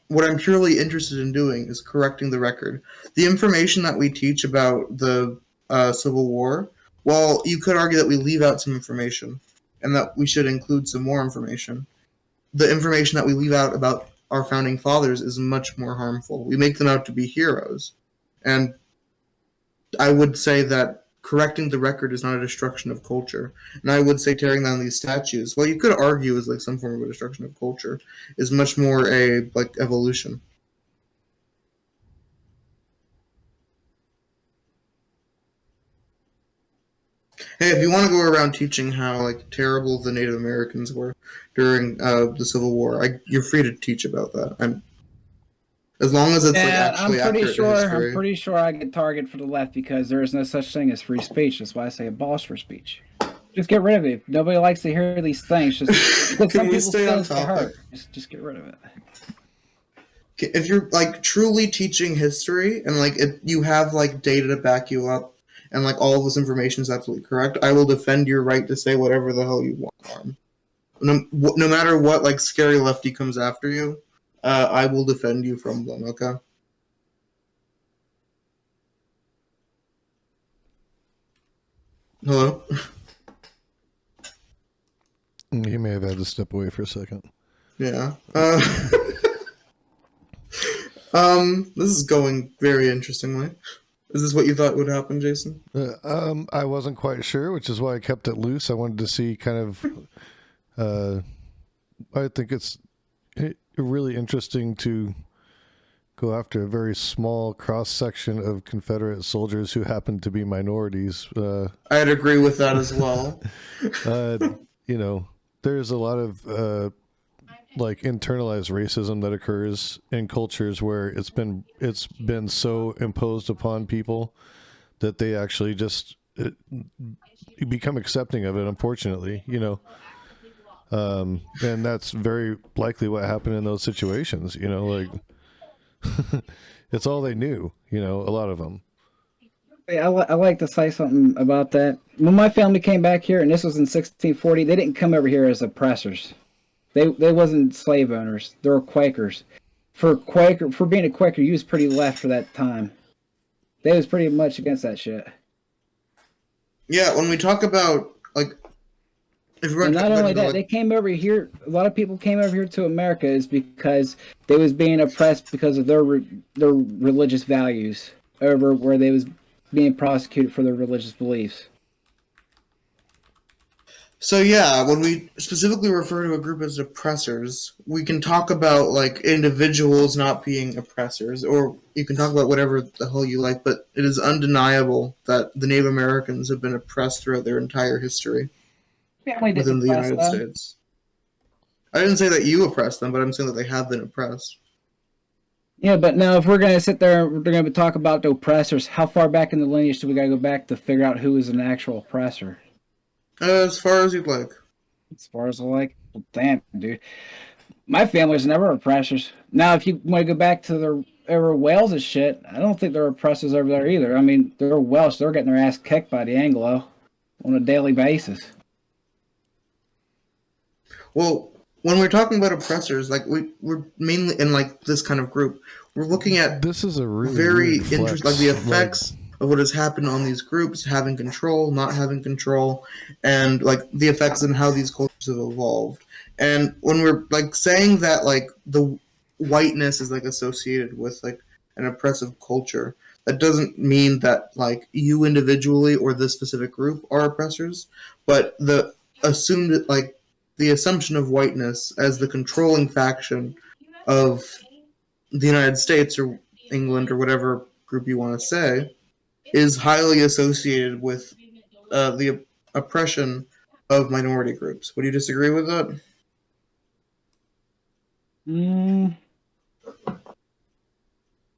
what I'm purely interested in doing is correcting the record. The information that we teach about the Civil War, well, you could argue that we leave out some information and that we should include some more information. The information that we leave out about our founding fathers is much more harmful. We make them out to be heroes. And I would say that correcting the record is not a destruction of culture. And I would say tearing down these statues, well, you could argue is like some form of a destruction of culture, is much more a like evolution. Hey, if you want to go around teaching how like terrible the Native Americans were during the Civil War, you're free to teach about that. As long as it's like actually accurate to history. I'm pretty sure I get targeted for the left because there is no such thing as free speech. That's why I say abolish free speech. Just get rid of it. Nobody likes to hear these things. Just Can we stay on topic? Just get rid of it. If you're like truly teaching history and like you have like data to back you up and like all of this information is absolutely correct, I will defend your right to say whatever the hell you want. No matter what like scary lefty comes after you. I will defend you from them, okay? Hello? You may have had to step away for a second. Yeah. This is going very interestingly. Is this what you thought would happen, Jason? I wasn't quite sure, which is why I kept it loose. I wanted to see kind of... I think it's really interesting to go after a very small cross-section of Confederate soldiers who happen to be minorities. I'd agree with that as well. There's a lot of like internalized racism that occurs in cultures where it's been so imposed upon people that they actually just become accepting of it, unfortunately, and that's very likely what happened in those situations, like it's all they knew, a lot of them. I like to say something about that. When my family came back here, and this was in 1640, they didn't come over here as oppressors. They wasn't slave owners. They were Quakers. For being a Quaker, you was pretty left for that time. They was pretty much against that shit. Yeah, when we talk about and not only that, they came over here. A lot of people came over here to America is because they was being oppressed because of their religious values over where they was being prosecuted for their religious beliefs. So yeah, when we specifically refer to a group as oppressors, we can talk about individuals not being oppressors, or you can talk about whatever the hell you like, but it is undeniable that the Native Americans have been oppressed throughout their entire history within the United States. I didn't say that you oppressed them, but I'm saying that they have been oppressed. Yeah, but now if we're going to sit there, we're going to talk about the oppressors, how far back in the lineage do we got to go back to figure out who is an actual oppressor? As far as you'd like. As far as I like? Well, damn, dude. My family's never oppressors. Now, if you want to go back to the Wales and shit, I don't think they're oppressors over there either. I mean, they're Welsh. They're getting their ass kicked by the Anglo on a daily basis. Well, when we're talking about oppressors, like we're mainly in like this kind of group. We're looking at This is a really very weird flex. interesting, like the effects of what has happened on these groups, having control, not having control, and like the effects and how these cultures have evolved. And when we're like saying that like the whiteness is like associated with like an oppressive culture, that doesn't mean that like you individually or this specific group are oppressors, but the assumed like the assumption of whiteness as the controlling faction of the United States or England or whatever group you want to say is highly associated with the oppression of minority groups. Would you disagree with that?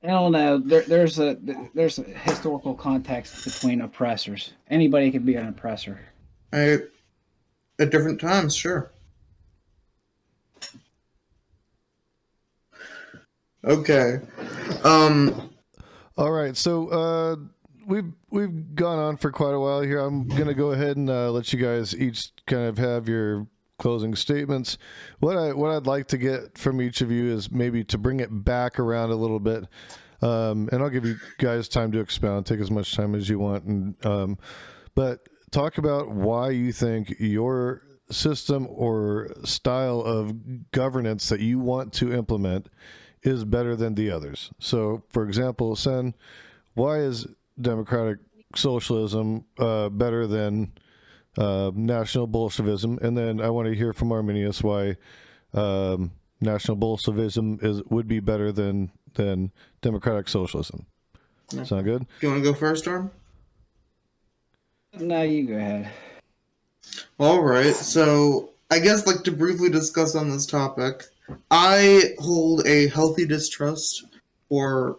I don't know. There's a historical context between oppressors. Anybody could be an oppressor. At different times, sure. Okay. All right, so we've gone on for quite a while here. I'm gonna go ahead and let you guys each kind of have your closing statements. What I'd like to get from each of you is maybe to bring it back around a little bit, and I'll give you guys time to expound. Take as much time as you want, and but talk about why you think your system or style of governance that you want to implement is better than the others. So, for example, Sen, why is democratic socialism better than National Bolshevism? And then I want to hear from Arminius why National Bolshevism would be better than democratic socialism. Yeah. Sound good? Do you want to go first, Arm? No, you go ahead. All right. So I guess like to briefly discuss on this topic, I hold a healthy distrust for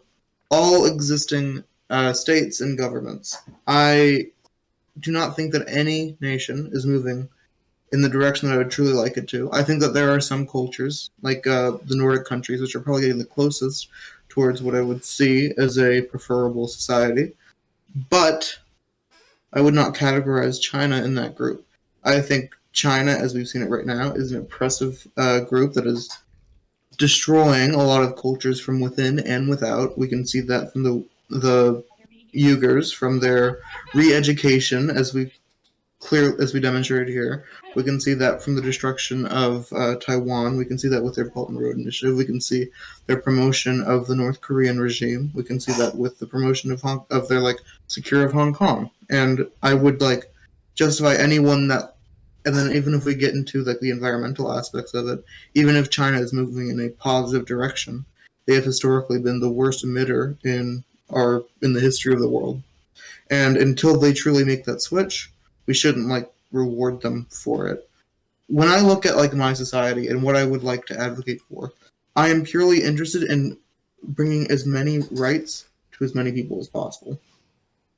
all existing states and governments. I do not think that any nation is moving in the direction that I would truly like it to. I think that there are some cultures, like the Nordic countries, which are probably getting the closest towards what I would see as a preferable society. But I would not categorize China in that group. I think China, as we've seen it right now, is an oppressive group that is destroying a lot of cultures from within and without. We can see that from the Uyghurs, from their re-education, as we demonstrated here. We can see that from the destruction of Taiwan. We can see that with their Belt and Road Initiative. We can see their promotion of the North Korean regime. We can see that with the promotion of their like secure of Hong Kong. And I would like justify anyone that. And then even if we get into like the environmental aspects of it, even if China is moving in a positive direction, they have historically been the worst emitter in the history of the world. And until they truly make that switch, we shouldn't like reward them for it. When I look at like my society and what I would like to advocate for, I am purely interested in bringing as many rights to as many people as possible.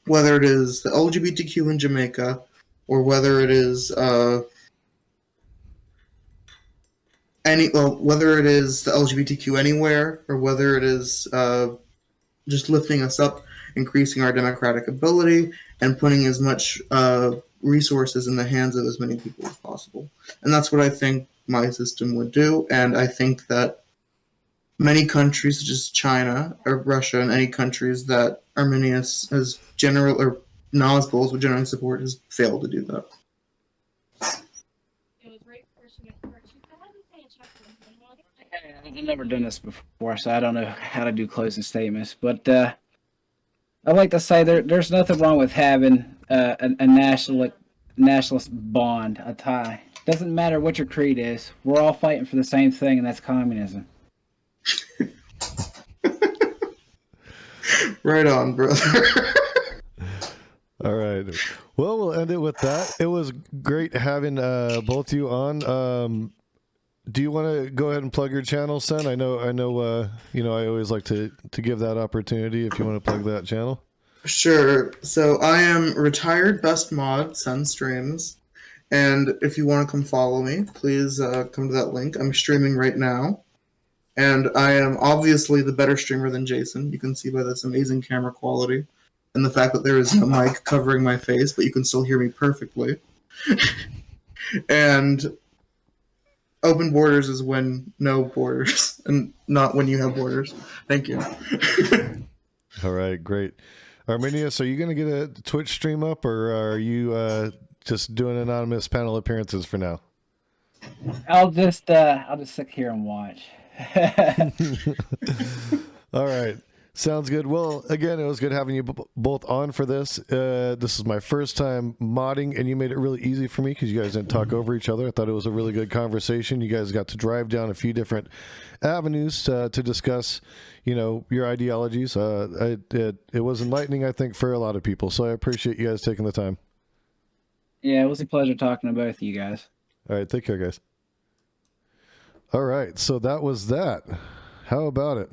Whether it is the LGBTQ in Jamaica, or whether it is whether it is the LGBTQ anywhere, or whether it is just lifting us up, increasing our democratic ability, and putting as much resources in the hands of as many people as possible. And that's what I think my system would do. And I think that many countries, such as China or Russia, and any countries that Arminius has or Nazbol would generally support, has failed to do that. I've never done this before, so I don't know how to do closing statements. But I'd like to say there's nothing wrong with having a nationalist bond, a tie. Doesn't matter what your creed is. We're all fighting for the same thing, and that's communism. Right on, brother. All right. Well, we'll end it with that. It was great having both you on. Do you want to go ahead and plug your channel, Sen? I know. I always like to give that opportunity if you want to plug that channel. Sure. So I am retired best mod, Sen Streams, and if you want to come follow me, please come to that link. I'm streaming right now, and I am obviously the better streamer than Jason. You can see by this amazing camera quality and the fact that there is no mic covering my face, but you can still hear me perfectly. And open borders is when no borders, and not when you have borders. Thank you. All right, great. Arminius, are you going to get a Twitch stream up, or are you just doing anonymous panel appearances for now? I'll just sit here and watch. All right. Sounds good. Well, again, it was good having you both on for this. This is my first time modding, and you made it really easy for me because you guys didn't talk over each other. I thought it was a really good conversation. You guys got to drive down a few different avenues to discuss, your ideologies. It was enlightening, I think, for a lot of people. So I appreciate you guys taking the time. Yeah, it was a pleasure talking to both of you guys. All right. Take care, guys. All right. So that was that. How about it?